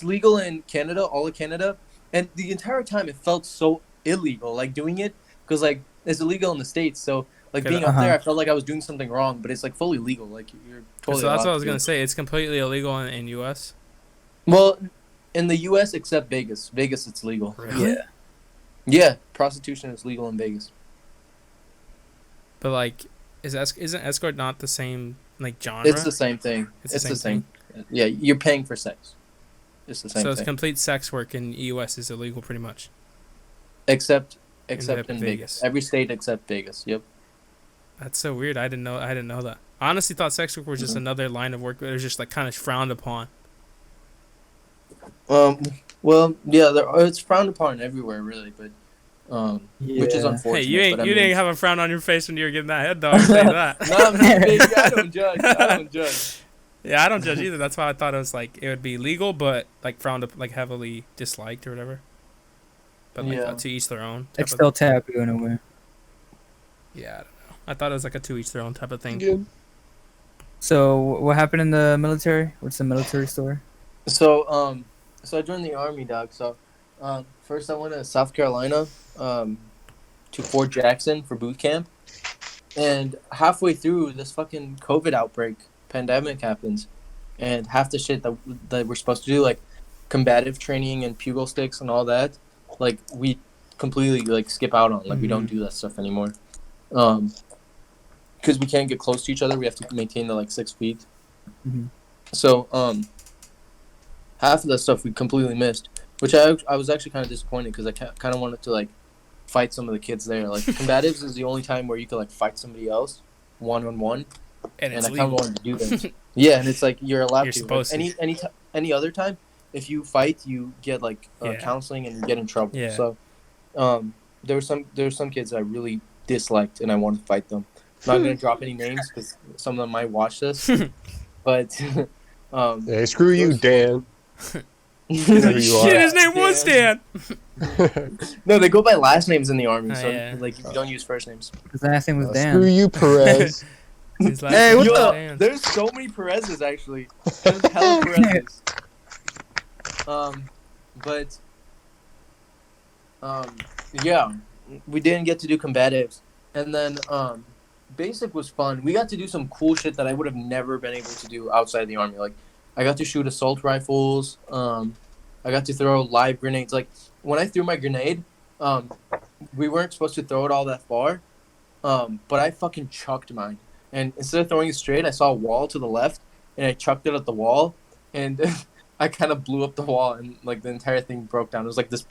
legal in Canada, all of Canada, and the entire time it felt so illegal, like doing it, because like it's illegal in the States. So like Okay, being up there, I felt like I was doing something wrong, but it's like fully legal. Like you're totally. So that's allowed what I was to. gonna say. It's completely illegal in US. Well, in the U.S. except Vegas. Vegas, it's legal. Really? Yeah. Yeah, prostitution is legal in Vegas. But like, isn't escort not the same like genre? It's the same thing. It's the same Yeah, you're paying for sex. It's the same So it's thing. complete sex work in US is illegal pretty much. Except in Vegas. Vegas. Every state except Vegas. Yep. That's so weird. I didn't know that. I honestly thought sex work was just Mhm. another line of work that was just like kind of frowned upon. Well, yeah, it's frowned upon everywhere, really, but which is Yeah. unfortunate. Hey, you but I didn't mean- have a frown on your face when you were getting that head dog. I'll tell you that. Nah, man, baby, I don't judge. I don't judge. Yeah, I don't judge either. That's why I thought it was like it would be legal, but like frowned up, like heavily disliked or whatever. But like Yeah. to each their own. It's Type still of, taboo in a way. yeah, I don't know. I thought it was like a to each their own type of thing. So what happened in the military? What's the military story? So so I joined the army, dog. So first I went to South Carolina to Fort Jackson for boot camp. And halfway through, this fucking COVID outbreak pandemic happens, and half the shit that we're supposed to do, like combative training and pugil sticks and all that, like we completely like skip out on. Like we don't do that stuff anymore, because we can't get close to each other. We have to maintain the like 6 feet. Mhm. So half of that stuff we completely missed, which I was actually kind of disappointed because I kind of wanted to like fight some of the kids there. Like combatives is the only time where you could like fight somebody else one-on-one, And and it's I kind of legal. wanted to do this. Yeah, and it's like you're allowed You're to. supposed Like, to. any other time, if you fight, you get like Yeah. counseling and you get in trouble. Yeah. So, there were some kids that I really disliked, and I wanted to fight them. I'm not gonna drop any names because some of them might watch this, but Hey, screw you, Dan. Whoever you are. Shit, his name was Dan. No, they go by last names in the army, Oh, so yeah. like you don't use first names. His last name was Screw Dan. you, Perez. His last Hey, name what was Yo, Dan. there's so many Perez's actually. There's hella Perez's. But yeah, we didn't get to do combatives, and then basic was fun. We got to do some cool shit that I would have never been able to do outside the army. Like I got to shoot assault rifles. I got to throw live grenades. Like when I threw my grenade, we weren't supposed to throw it all that far, but I fucking chucked mine. And instead of throwing it straight, I saw a wall to the left, and I chucked it at the wall, and I kind of blew up the wall, and like the entire thing broke down. It was like this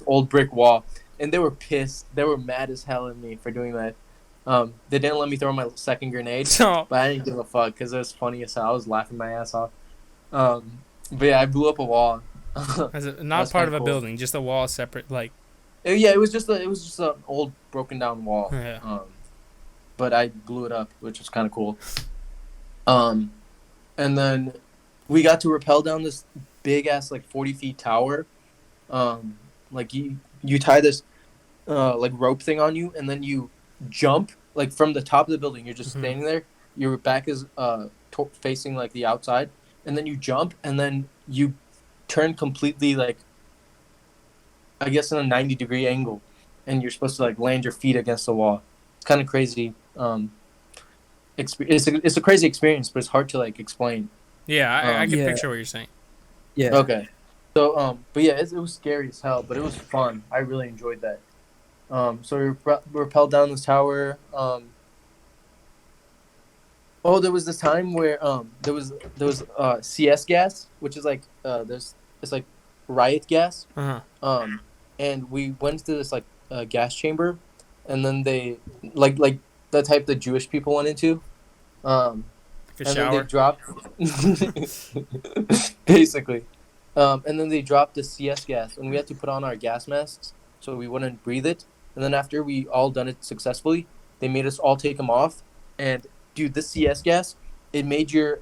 old brick wall, and they were pissed. They were mad as hell at me for doing that. They didn't let me throw my second grenade, So, but I didn't give a fuck because it was funny as hell. I was laughing my ass off. But yeah, I blew up a wall. as a, That's not part of kinda a cool. building, just a wall separate. Like, Yeah, it was just an old broken down wall. yeah. But I blew it up, which was kind of cool. And then we got to rappel down this big ass like 40 feet tower. Like you tie this like rope thing on you, and then you jump like from the top of the building. You're just Mhm. standing there. Your back is facing like the outside, and then you jump, and then you turn completely like I guess in a 90-degree angle, and you're supposed to like land your feet against the wall. It's kind of crazy. It's a crazy experience, but it's hard to like explain. Yeah, I can Yeah. picture what you're saying. Yeah. Okay. So but yeah, it was scary as hell, but it was fun. I really enjoyed that. So we rappelled down this tower. Oh, there was this time where there was CS gas, which is like it's like riot gas. Uh-huh. And we went to this like gas chamber, and then they like the type the Jewish people went into. Like a And then shower. they dropped basically. And then they dropped the CS gas, and we had to put on our gas masks so we wouldn't breathe it. And then after we all done it successfully, they made us all take them off. And dude, this CS gas, it made your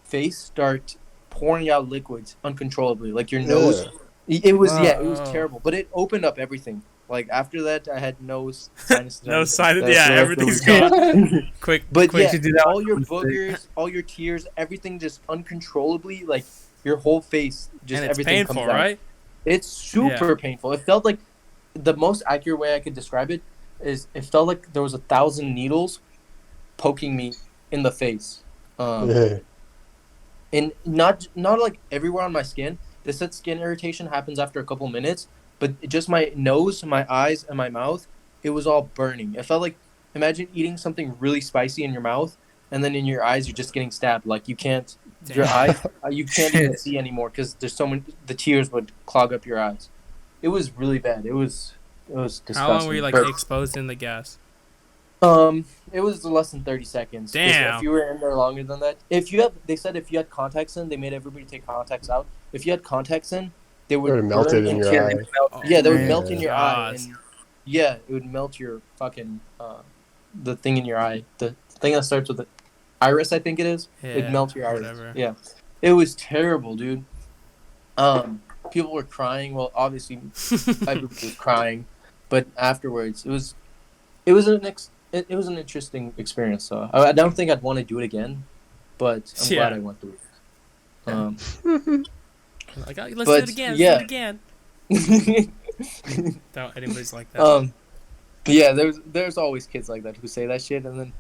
face start pouring out liquids uncontrollably, like your nose. It was it was Wow. terrible, but it opened up everything. Like after that, I had nose sinuses. No everything. sinus. That's Yeah, what everything's it was. gone. Quick, But quick. yeah, to do that all your with one stick. boogers, all your tears, everything just uncontrollably, like your whole face, just And it's everything painful, comes out. right? It's super painful. It felt like the most accurate way I could describe it is it felt like there was 1,000 needles poking me in the face, and not like everywhere on my skin. They said skin irritation happens after a couple minutes, but just my nose, my eyes, and my mouth, it was all burning. It felt like imagine eating something really spicy in your mouth, and then in your eyes you're just getting stabbed. Like you can't, your Damn. eyes, you can't even Shit. see anymore because there's so many. The tears would clog up your eyes. It was really bad. It was disgusting. How long were you like But, exposed in the gas? it was less than 30 seconds. 'Cause Damn. If you were in there longer than that, they said if you had contacts in, they made everybody take contacts out. If you had contacts in, they would It would've melted burn in your into eye. Oh, Yeah, they would man. melt in your eye, God. and yeah, it would melt your fucking the thing in your eye, the thing that starts with the iris, I think it is. It'd Yeah, melt your iris. whatever. Yeah, it was terrible, dude. People were crying. Well, obviously, everybody was crying, but afterwards, it was it was an interesting experience. So I don't think I'd want to do it again, but I'm glad Yeah. I went through it. Like, oh, let's But, do it again. yeah. Let's do it again. Don't anybody's like that. Yeah, there's always kids like that who say that shit, and then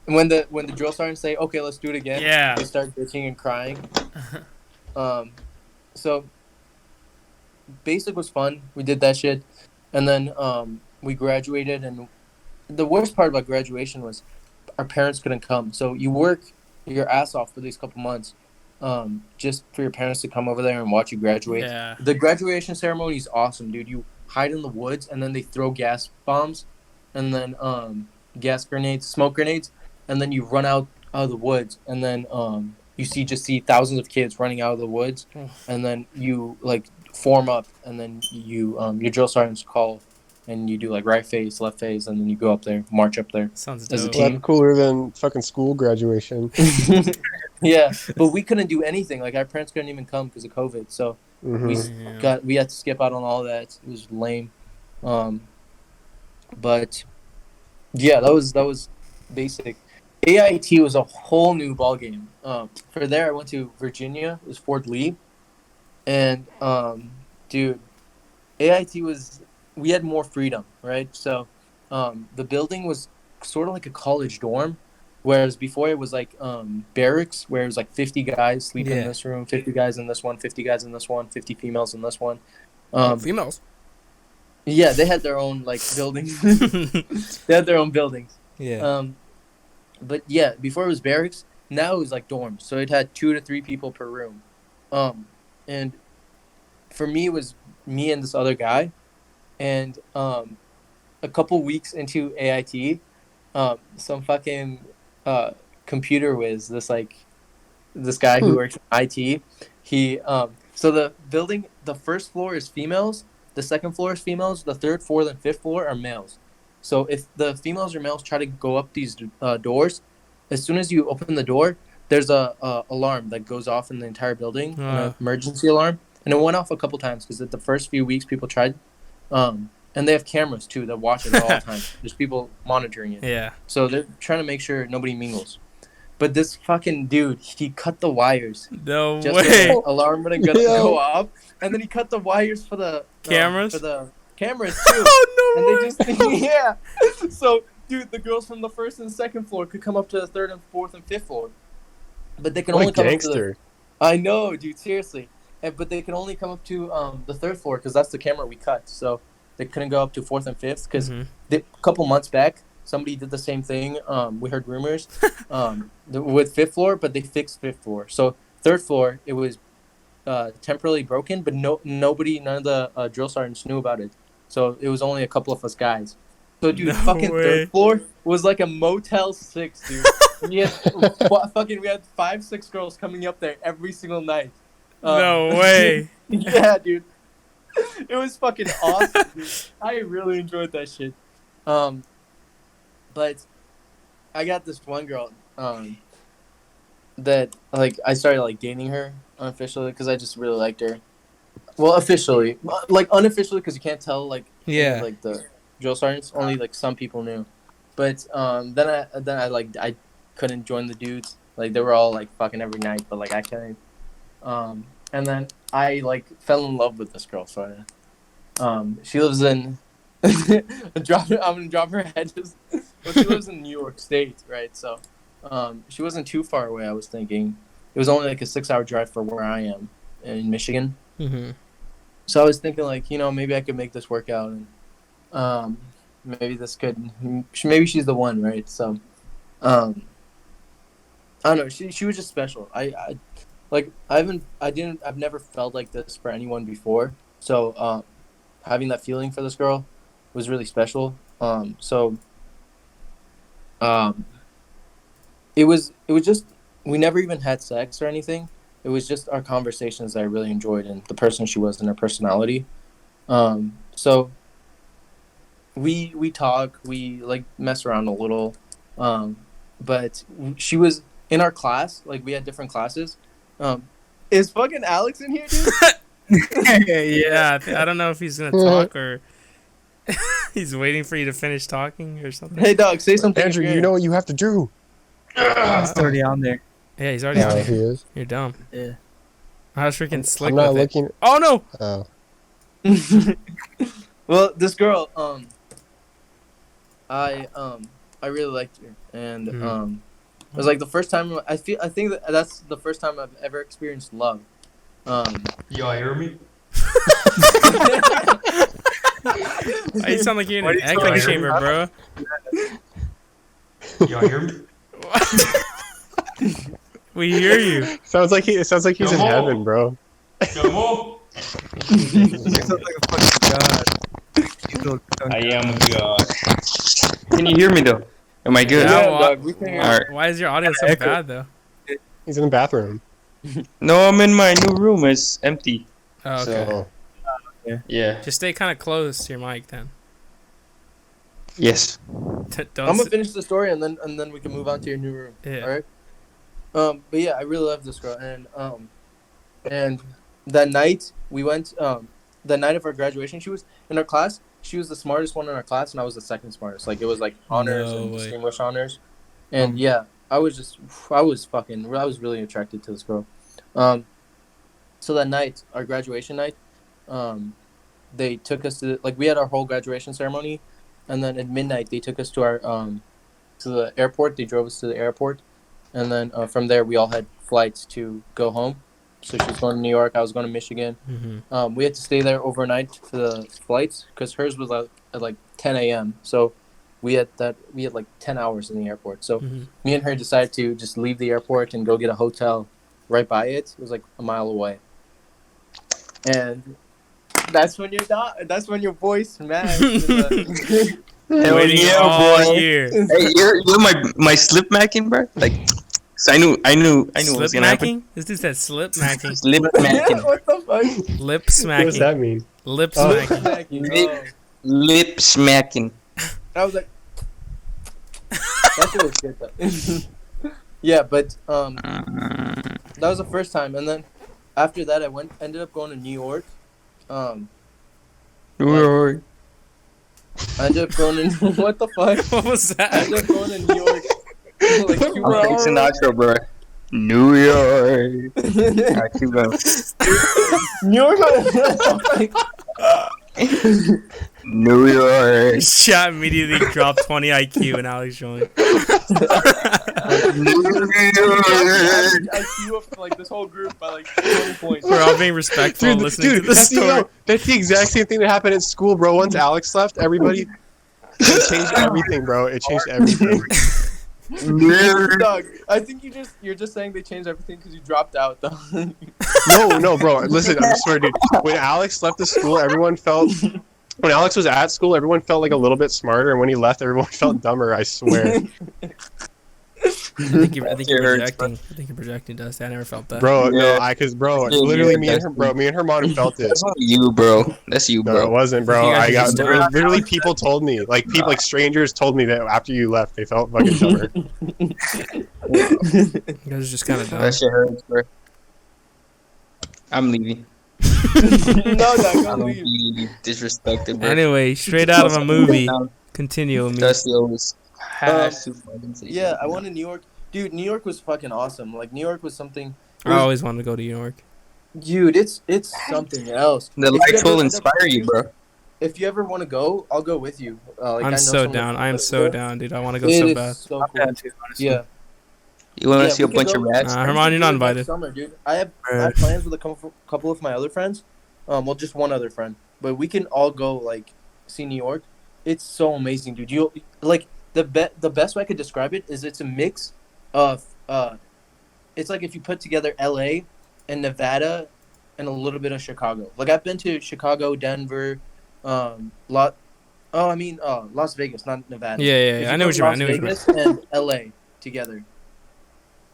when the drill sergeants say, "Okay, let's do it again," Yeah. they start bitching and crying. Um, so basic was fun. We did that shit, and then we graduated. And the worst part about graduation was our parents couldn't come. So you work your ass off for these couple months, just for your parents to come over there and watch you graduate. Yeah. The graduation ceremony is awesome, dude. You hide in the woods, and then they throw gas bombs, and then gas grenades, smoke grenades, and then you run out of the woods, and then you see thousands of kids running out of the woods, and then you like form up, and then you your drill sergeants call, and you do like right phase, left phase, and then you go up there, march up there Sounds as a dope. Well, team. that's cooler than fucking school graduation. Yeah, but we couldn't do anything. Like our parents couldn't even come because of COVID. So Mm-hmm. Yeah. we had to skip out on all that. It was lame. But yeah, that was basic. AIT was a whole new ball game. For there, I went to Virginia. It was Fort Lee, and dude, AIT was we had more freedom, right? So, the building was sort of like a college dorm, whereas before it was like barracks, where it was like 50 guys sleeping in Yeah. this room, 50 guys in this one, 50 guys in this one, 50 females in this one. Females. Yeah, they had their own like buildings. They had their own buildings. Yeah. But yeah, before it was barracks, now it was like dorms. So it had 2 to 3 people per room. And for me, it was me and this other guy. And a couple weeks into AIT, some fucking computer whiz, this guy who works in IT, he so the building, the first floor is females, the second floor is females, the third, fourth, and fifth floor are males. So if the females or males try to go up these doors, as soon as you open the door, there's a alarm that goes off in the entire building, an emergency alarm, and it went off a couple times because the first few weeks people tried, and they have cameras too that watch it at all times. There's people monitoring it, Yeah. so they're trying to make sure nobody mingles. But this fucking dude, he cut the wires No just so way. the alarm wouldn't go off, and then he cut the wires for the Cameras? for the cameras too. Oh And no they way. just yeah. So dude, the girls from the first and second floor could come up to the third and fourth and fifth floor, but they can What only a come up to the. gangster. I know, dude. Seriously, but they can only come up to the third floor because that's the camera we cut. So they couldn't go up to fourth and fifth because Mhm. a couple months back somebody did the same thing. We heard rumors with fifth floor, but they fixed fifth floor. So third floor, it was temporarily broken, but none of the drill sergeants knew about it. So it was only a couple of us guys. So dude, No fucking way. third floor was like a Motel 6, dude. We had we had 5-6 girls coming up there every single night. No way. Yeah, dude. It was fucking awesome, dude. I really enjoyed that shit. But I got this one girl that like I started like dating her unofficially because I just really liked her. Well, officially, like unofficially because you can't tell like Yeah. like the drill sergeants. Only like some people knew. But then I couldn't join the dudes. Like they were all like fucking every night, but like I couldn't. And then I like fell in love with this girl sort of. She lives in. I'm gonna drop her address. Well, she lives in New York State, right? So, she wasn't too far away. I was thinking it was only like a 6-hour drive for where I am in Michigan. Mm-hmm. So I was thinking like, maybe I could make this work out, and maybe this could. Maybe she's the one, right? So, I don't know. She was just special. I've never felt like this for anyone before. So, having that feeling for this girl was really special. It was just we never even had sex or anything. It was just our conversations that I really enjoyed and the person she was and her personality. So we talk, we like mess around a little, but she was in our class. Like we had different classes. Is fucking Alex in here, dude? Yeah. I don't know if he's gonna talk or he's waiting for you to finish talking or something. Hey, dog, say something. Andrew, you know what you have to do. It's already on there. Yeah, he's already Yeah, on he here. is. You're dumb. Yeah. I was freaking slick I'm not with looking. it. Oh no! Oh. Well, this girl, I really liked her, and Mhm. it was like the first time I think that's the first time I've ever experienced love. Y'all hear me? You sound like you're in Why an do you sound echo like you're- chamber, bro. Y'all hear me? We hear you. Sounds like he's in Come on. heaven, bro. Come on. You sound like a fucking god. You little I cunt. am God. Can you hear me though? Am I good? Yeah, Yeah, why, dog, we can hear why, Alright. why is your audio so Echo. bad though? He's in the bathroom. No, I'm in my new room. It's empty. Oh, okay. So Yeah. Just stay kind of close to your mic then. Yes. Don't. I'm gonna finish the story and then we can move on to your new room. Yeah. All right. But yeah, I really love this girl, and that night we went. The night of our graduation, she was in our class. She was the smartest one in our class, and I was the second smartest. Like it was like honors No and way. distinguished honors, and yeah, I was really attracted to this girl. So that night, our graduation night, they took us to we had our whole graduation ceremony, and then at midnight they took us to our to the airport. They drove us to the airport, and then from there we all had flights to go home. So she was going to New York. I was going to Michigan. Mhm. We had to stay there overnight for the flights because hers was at like 10 a.m. So we had like 10 hours in the airport. So Mhm. me and her decided to just leave the airport and go get a hotel right by it. It was like a mile away. And that's when your voice smashed. Hell Waiting yeah, all boy. year. Hey, you're my slip macking, bro. Like, 'cause I knew what Slip was gonna happen. macking? This dude said slip macking. Slip macking. What the fuck? Lip what does smacking. that mean? Lip Oh. smacking. Oh. Lip smacking. I was like, that shit was good though. Yeah, but that was the first time, and then after that, ended up going to New York. Roar. I ended up going to what the fuck? What was I ended that? up going to New York. Like, I'm fixing the outro, bro. New York. Alright, keep going. New York. New York. Chat immediately dropped 20 IQ and Alex joined. New York. I queue up like this whole group by like 20 points. We're all being respectful and listening to the story. That's the exact same thing that happened at school, bro. Once Alex left, everybody it changed everything, bro. It changed everything. Dog, I think you're just saying they changed everything because you dropped out though. No, bro. Listen, I swear, dude. When Alex left the school, everyone felt. When Alex was at school, everyone felt like a little bit smarter, and when he left, everyone felt dumber. I swear, I think you're It hurts, projecting. I think you're projecting, Dusty. I never felt that. bro. No, Yeah. literally, me and Herman felt it. That's not you, bro. That's you, No, it bro. wasn't, bro. You guys I are got just dumb. literally people told me, like strangers told me that after you left, they felt fucking dumber. You guys are just kind of dumb. That shit hurts, bro. I'm leaving. No, dog, I don't don't leave. be disrespected, bro. Anyway, straight out of a movie. Continue, me. Dusty always has to fucking say Yeah, I something. went to New York. Dude, New York was fucking awesome. Like, New York was something. I always wanted to go to New York. Dude, it's something else. The If you lights ever will end up inspire you, going- bro. If you ever want to go, I'll go with you. I I'm know so someone down. that I am lives so there. down, dude. I want to go It so is bad. so I'm cool. down too, honestly. Yeah. You want to Yeah, see a we could bunch of go- rats? Herman, you're not Next invited. Summer, dude. I have plans with a couple of my other friends. Well, just one other friend, but we can all go like see New York. It's so amazing, dude. You like the best way I could describe it is it's a mix of it's like if you put together L.A. and Nevada and a little bit of Chicago. Like I've been to Chicago, Denver, Las Vegas, not Nevada. Yeah, If yeah. I you know put what you mean. I Las know what you mean. Vegas and L.A. together.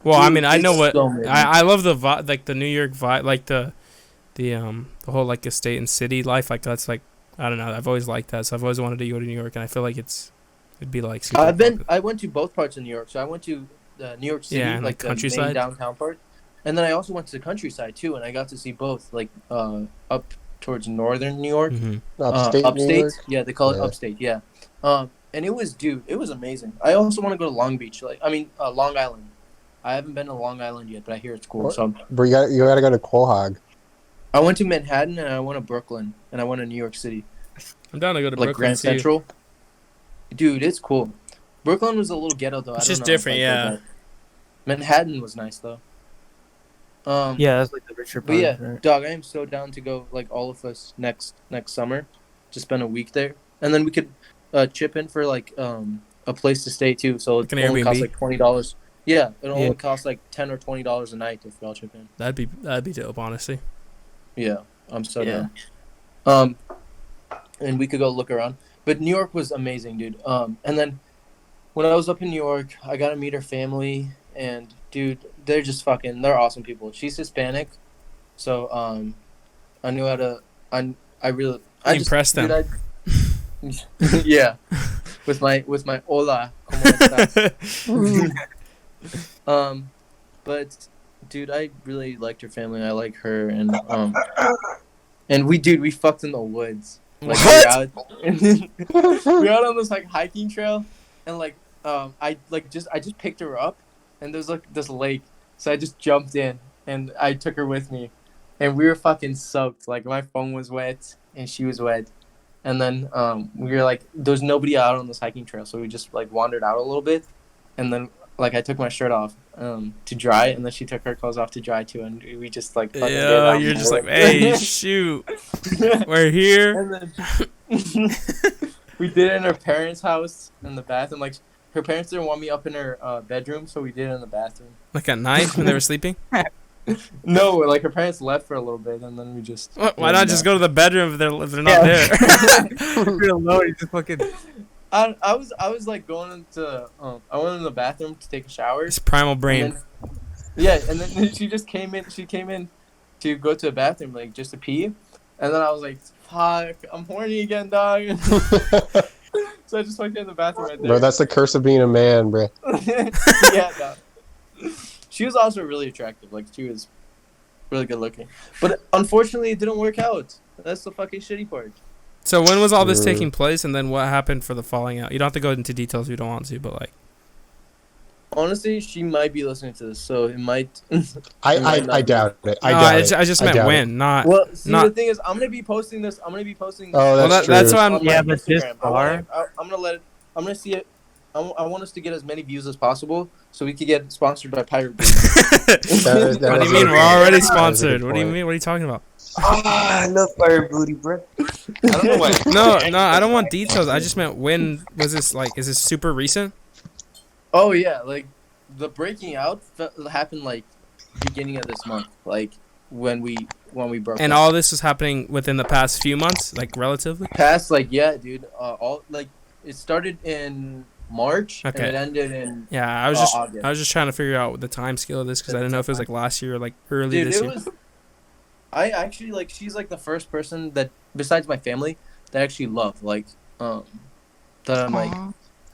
Well, I Dude, mean, I know it's what so amazing. I love the vibe, like the New York vibe, like the whole like estate and city life. Like that's like I don't know. I've always liked that, so I've always wanted to go to New York, and I feel like it'd be like super. I went to both parts of New York. So I went to New York City, Yeah, and, like, the countryside? main downtown part, and then I also went to the countryside too, and I got to see both, like up towards northern New York, Hmm. Upstate New York? Yeah, they call it Yeah. upstate. Yeah, and it was amazing. I also want to go to Long Beach, Long Island. I haven't been to Long Island yet, but I hear it's cool. What? So Bro, you gotta go to Quahog. I went to Manhattan, and I went to Brooklyn, and I went to New York City, I'm down to go to like Brooklyn Grand too. Central. Dude, it's cool. Brooklyn was a little ghetto though. It's I just don't know if different, I'd go yeah. back. Manhattan was nice though. Yeah, that's like the richer But part. yeah, Right? dog, I am so down to go like all of us next summer, to spend a week there, and then we could chip in for like a place to stay too. So Like it an only costs Airbnb? like $20. Yeah, it Yeah. only costs like $10 or $20 a night if y'all chip in. That'd be dope, honestly. Yeah, I'm so Yeah. down. And we could go look around. But New York was amazing, dude. And then when I was up in New York, I got to meet her family, and dude, they're awesome people. She's Hispanic, so I knew how to. I Impress them. Dude, yeah, with my hola, ¿cómo estás? But dude, I really liked her family. I like her, and we fucked in the woods. Like What? we were out on this like hiking trail, and like I just picked her up, and there's like this lake, so I just jumped in and I took her with me, and we were fucking soaked. Like my phone was wet and she was wet, and then we were like, there's nobody out on this hiking trail, so we just like wandered out a little bit, and then like I took my shirt off to dry, and then she took her clothes off to dry too, and we just like fucking did it Yo, out in you're the just like, woods. hey, shoot, we're here. And then we did it in her parents' house in the bathroom. Like her parents didn't want me up in her bedroom, so we did it in the bathroom. Like at night when they were sleeping. No, like her parents left for a little bit, and then we just. Why not just go to the bedroom if they're not there? Real low, you just fucking. I was like going into I went in the bathroom to take a shower. It's primal And brain. then, and then she just came in. She came in to go to the bathroom, like just to pee, and then I was like, "Fuck, I'm horny again, dog." So I just went in the bathroom right there. Bro, that's the curse of being a man, bro. Yeah, dog. She was also really attractive. Like she was really good looking, but unfortunately, it didn't work out. That's the fucking shitty part. So when was all this taking place, and then what happened for the falling out? You don't have to go into details if you don't want to, but like. Honestly, she might be listening to this, so it might. I doubt it. I just meant doubt when, it. not. Well, see, Not- the thing is, I'm gonna be posting this. Oh, Well, that's that's true. why I'm. on my Yeah, but this Instagram. far? I'm gonna let it. I'm gonna see it. I want us to get as many views as possible, so we could get sponsored by Pirate Beach. What do you mean? We're already sponsored. What do you mean? What are you talking about? I love fire booty, bro. I don't know why. No, I don't want details. I just meant when was this? Like, is this super recent? Oh yeah, like the breaking out happened like beginning of this month, like when we broke. And up. all this was happening within the past few months, like relatively. Past like yeah, dude. All like it started in March Okay. and it ended in. Yeah, I was just trying to figure out the time scale of this because I didn't know if it was like last year or like early Dude, this it year. was. I actually like. She's like the first person that, besides my family, that I actually love. Like, that I'm like.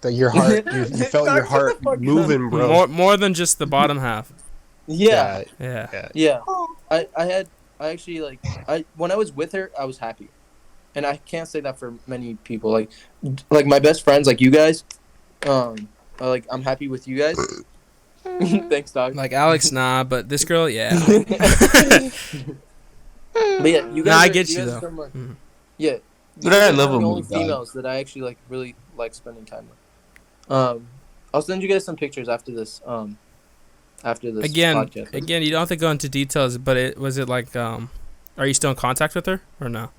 That your heart, you felt your Shut the heart fuck up. moving, bro. More than just the bottom half. Yeah, Yeah. I actually like. When I was with her, I was happy, and I can't say that for many people. Like my best friends, like you guys. I'm happy with you guys. Thanks, dog. Like Alex, nah, but this girl, yeah. But yeah, you guys. Nah, I are- get you you, guys though. are some, like- Mhm. Yeah. Dude, I love the them, only dog. females that I actually like really like spending time with. I'll send you guys some pictures after this. After this podcast. Again, you don't have to go into details, but was it like, are you still in contact with her or no?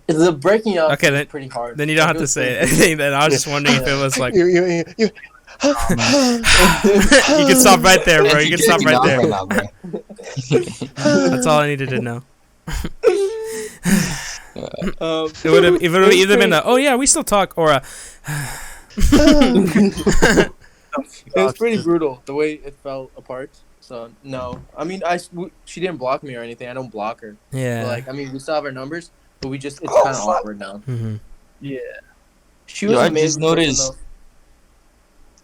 The breaking up Okay, is pretty hard. Then you don't Like, have it to was say pretty- anything. Then I was just wondering if it was like. You You can stop right there, bro. You can stop right there. Now, bro. That's all I needed to know. Um, It would have either been a, oh yeah, we still talk, or a. it was pretty brutal the way it fell apart. So no, I mean she didn't block me or anything. I don't block her. Yeah. But, like I mean we still have our numbers, but it's kind of awkward now. Mm-hmm. Yeah. She was Yo, I amazing. just noticed-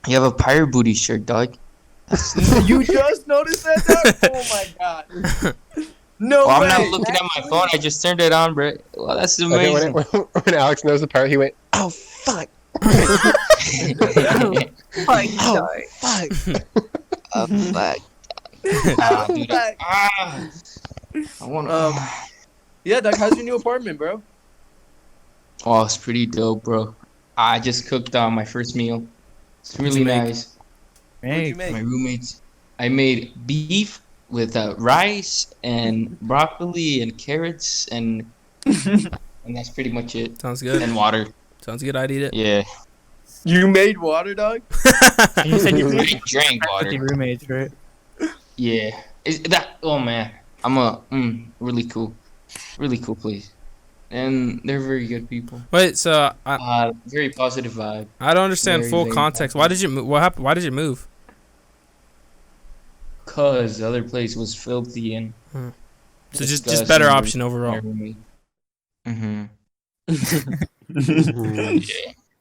You have a pirate booty shirt, dog. You just noticed that, dog? Oh my god. No Well, way. I'm not looking at my phone. I just turned it on, bro. Well, that's Okay, amazing. when Alex knows the part, he went, "Oh fuck! Oh, Fuck!" fuck. Dude, I want Yeah, Doug, how's your new apartment, bro? Oh, it's pretty dope, bro. I just cooked my first meal. It's What'd really you make? nice. What'd you Hey, make? My roommates. I made beef with rice and broccoli and carrots and that's pretty much it. Sounds good. And water. Sounds good. I'd eat it. Yeah. You made water, dog? you said you I drank with water. your roommates, right? Yeah. Is that? Oh man, really cool, place, and they're very good people. Wait, so Very positive vibe. I don't understand Very, full very context. Why did you move? What happened? Why did you move? Cause the other place was filthy and So just better option overall. Mm-hmm. Yeah.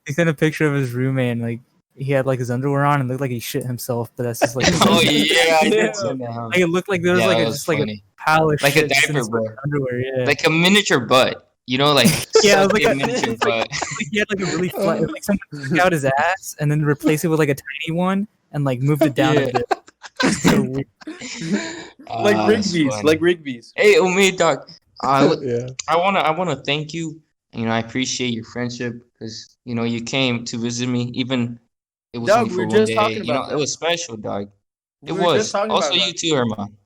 He sent a picture of his roommate and like he had like his underwear on and looked like he shit himself, but that's just like Oh yeah, I did Yeah. see that. like it looked like there was Yeah, like that a was just like a funny. pile of Like a shit just in diaper, his bro. underwear, yeah. Like a miniature butt. You know, like Yeah, it was sucked like in miniature butt. like he had like a really flat, like someone took out his ass and then replaced it with like a tiny one and like moved it down Yeah. a bit. So weird. Like That's Rigby's. funny. Like Rigby's. Hey, Omid, dog. Yeah. I wanna thank you. You know, I appreciate your friendship because you came to visit me. Even it was Dog, only we for were one just day. talking about It that. was special, dog. It We were was just talking also about you that. too, Herman.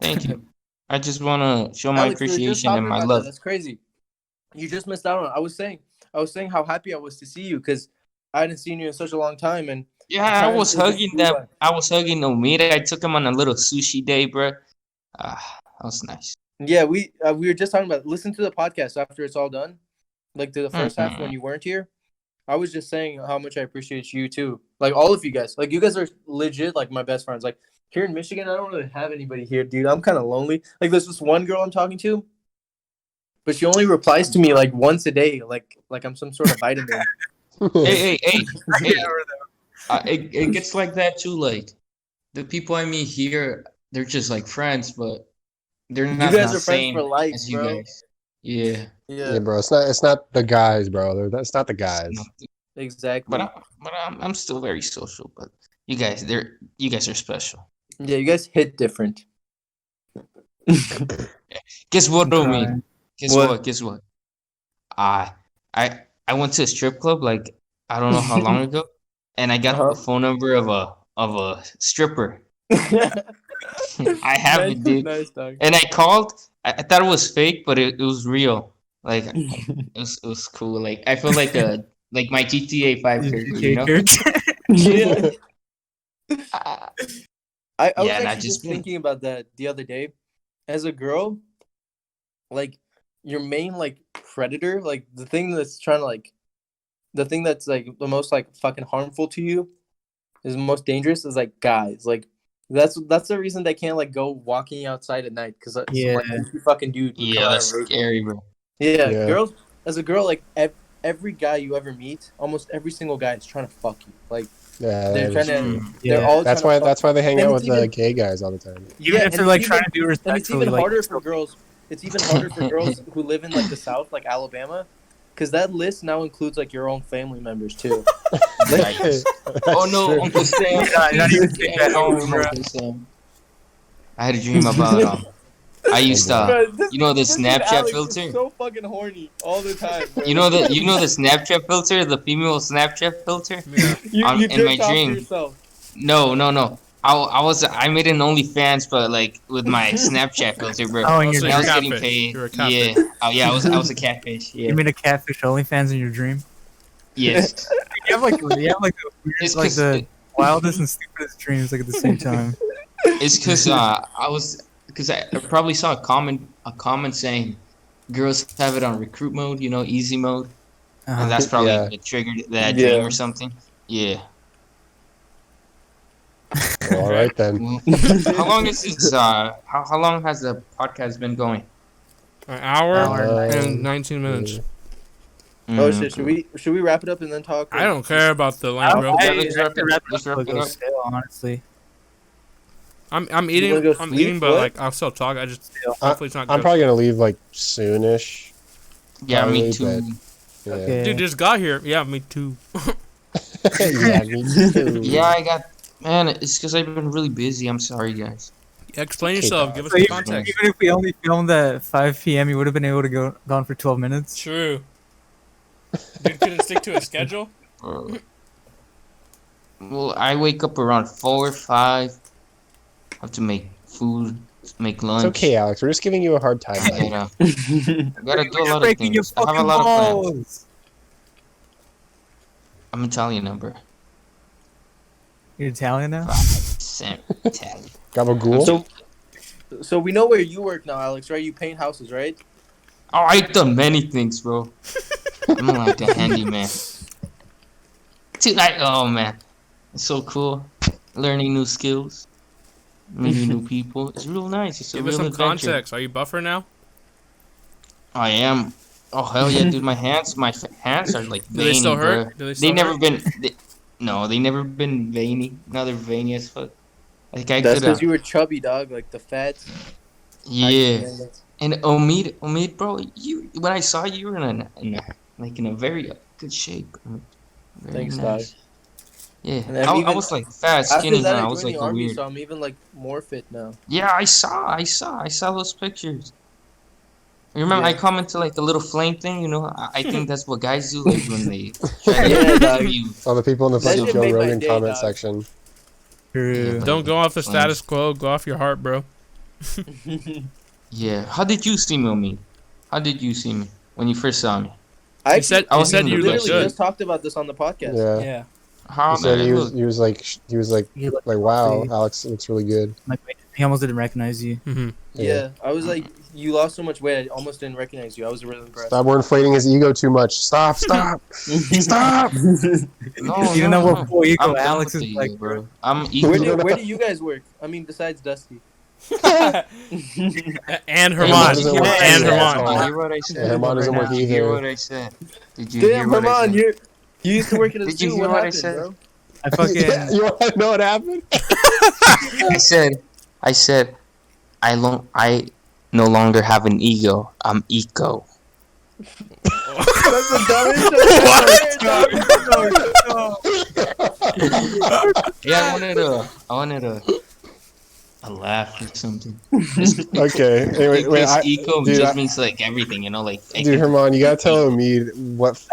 Thank you. I just wanna show my Alex, we were just appreciation talking and my about love. that. That's crazy. You just missed out on it. I was saying how happy I was to see you because I hadn't seen you in such a long time, and Yeah, I time was it just hugging flew them. by. I was hugging Omid. I took him on a little sushi day, bro. That was nice. Yeah, we were just talking about. Listen to the podcast after it's all done, like to the first half when Mhm. you weren't here. I was just saying how much I appreciate you too, like all of you guys. Like you guys are legit, like my best friends. Like here in Michigan, I don't really have anybody here, dude. I'm kind of lonely. Like there's this one girl I'm talking to, but she only replies to me like once a day, like I'm some sort of vitamin. Hey. It gets like that too. Like the people I meet here, they're just like friends, but they're You not guys the are friends same for life, as you bro. guys. Yeah. Yeah, Yeah, bro. It's not the guys, bro. That's not the guys. exactly. I'm still very social. But you guys are special. Yeah, you guys hit different. Guess what, I'm Omi? crying. Guess what? I I went to a strip club like I don't know how long ago, and I got Uh-huh. the phone number of a stripper. I have it, dude. Nice, dog. And I called. I thought it was fake, but it was real. Like it was cool. Like I feel like my GTA 5 character, you know? Yeah. Uh, I was Yeah, and I actually just just been- thinking about that the other day. As a girl, like your main like predator, like the thing that's trying to like the thing that's like the most like fucking harmful to you is the most dangerous is like guys. Like that's the reason they can't like go walking outside at night because Yeah. like you fucking dude. would come yeah, out that's and rape you. scary, bro. Yeah, Yeah. girls. As a girl, like every guy you ever meet, almost every single guy is trying to fuck you. Like Yeah, they're that trying is to. true. Yeah. They're all. That's trying why. to That's why they hang And out it's with even- gay guys all the time. Even if and they're like it's trying even- to do And it's respectfully, even like harder for girls. It's even harder for girls who live in like the South, like Alabama, because that list now includes like your own family members too. Yikes. Oh no, True. Uncle Sam! Not even I think had that a home, dream, bro. Uncle Sam. I had a dream about I used to. Bro, this- You know the this dude Snapchat Alex is filter? so fucking horny all the time. Bro. You know the Snapchat filter, the female Snapchat filter. Yeah. you in my jerked off to dream. yourself. No. I made an OnlyFans, but like with my Snapchat filter, bro. Oh, and Oh, you're so And I you're was a getting catfish. paid. You're a catfish. Yeah. Oh yeah, I was a catfish. Yeah. You made a catfish OnlyFans in your dream. Yes. You have like the weirdest, It's like 'cause the wildest and stupidest dreams like at the same time. it's because I probably saw a comment saying girls have it on recruit mode, easy mode, Uh-huh. and that's probably Yeah. what triggered that Yeah. dream or something. Yeah. All right then. Well, how long is this? How long has the podcast been going? An hour Hour and 19 minutes. Oh Mm, shit! Should we wrap it up and then talk? I don't care about the length, bro. Yeah, let's wrap it up. Let's Let's wrap it go up. stale, honestly. I'm You eating. wanna go I'm sleep? eating, but What? like I'll still talk. I just hopefully it's not. I'm gross. probably gonna leave like soonish. Yeah, me Probably, too. Yeah. Okay. Dude, just got here. Yeah, me too. Yeah, me too. Yeah, I got. Man, it's because I've been really busy. I'm sorry, guys. Explain Okay, yourself. dog. Give us So some even, context. even if we only filmed at 5 p.m., you would have been able to gone for 12 minutes. True. Dude couldn't stick to a schedule. Well, I wake up around 4 or 5. Have to make food, make lunch. It's okay, Alex. We're just giving you a hard time. I buddy. gotta do a lot of Breaking your things. I have a fucking lot of plans. balls. I'm Italian number. You're Italian now? Sam Italian. Gabagool. So we know where you work now, Alex, right? You paint houses, right? Oh, I've done many things, bro. I'm like a handyman. Dude, oh man, it's so cool. Learning new skills, meeting new people. It's real nice. It's a Give us real some adventure. context. Are you buffer now? I am. Oh hell yeah, dude! My hands are like Do they veiny, still hurt? bro. Do they They still never hurt? been. No, they never been veiny. Now they're veiny as fuck. Like I That's could because have. you were chubby, dog. Like the fats. Yeah. And Omid, bro, you when I saw you, you were in a very good shape. Very Thanks, nice. dog. Yeah, And then I even was like fat, After skinny, that, now. I I was joined like the a army, weird. so I'm even like more fit now. Yeah, I saw those pictures. You remember I Yeah. commented like the little flame thing, you know? I think that's what guys do like when they try Yeah, to dog. you. All the people in the That fucking shit Joe made my Rogan day, comment dog. section. True. Yeah. Don't go off the Flames. status quo. Go off your heart, bro. Yeah. How did you see me, Omid? How did you see me when you first saw me? I You said I you was said in you the look literally good. just talked about this on the podcast. Yeah. Yeah. How He said did I look? he was like You look wow, healthy. Alex looks really good. Like, he almost didn't recognize you. Mm-hmm. Yeah, I was like, you lost so much weight, I almost didn't recognize you. I was really impressed. Stop, we're inflating his ego too much. Stop. Stop. No, Even no, though we're no. full ego, I'm done Alex with is the like, ego, bro. I'm Where ego. do you guys work? I mean, besides Dusty. And Hey, Herman. did you hear what I And said? Herman. Did you hear what I said? Herman doesn't work Did you hear either. what I said? Did you hear Damn, what I Herman, said? you used to work in a Did you zoo. hear What what I happened, said? bro? I fucking. Yeah, you want to know what happened? I said, I no longer have an ego. I'm eco. That's the dumbest Yeah, I wanted a laugh or something. Okay. Anyway, wait, Because eco dude, just means like everything, you know, like. dude, Herman, you gotta tell me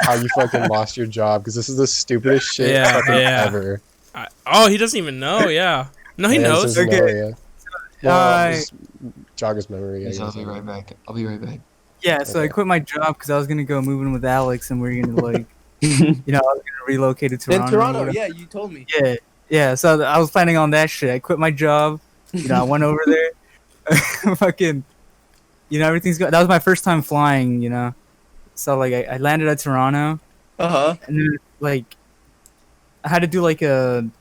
how you fucking lost your job because this is the stupidest shit Yeah, fucking yeah. ever. Oh, he doesn't even know. Yeah. No, he Yeah, knows. this is Okay. memory, yeah. Hi. Just jog his memory. I I'll guess. be right back. I'll be right back. Yeah, so I Okay. quit my job because I was gonna go move in with Alex, and we are gonna like, you know, I was gonna relocate to Toronto. In or Toronto, whatever. yeah, you told me. Yeah, yeah. So I was planning on that shit. I quit my job. You know, I went over there. Fucking, you know, everything's good. That was my first time flying. You know, so like I landed at Toronto, Uh-huh. and then like I had to do like an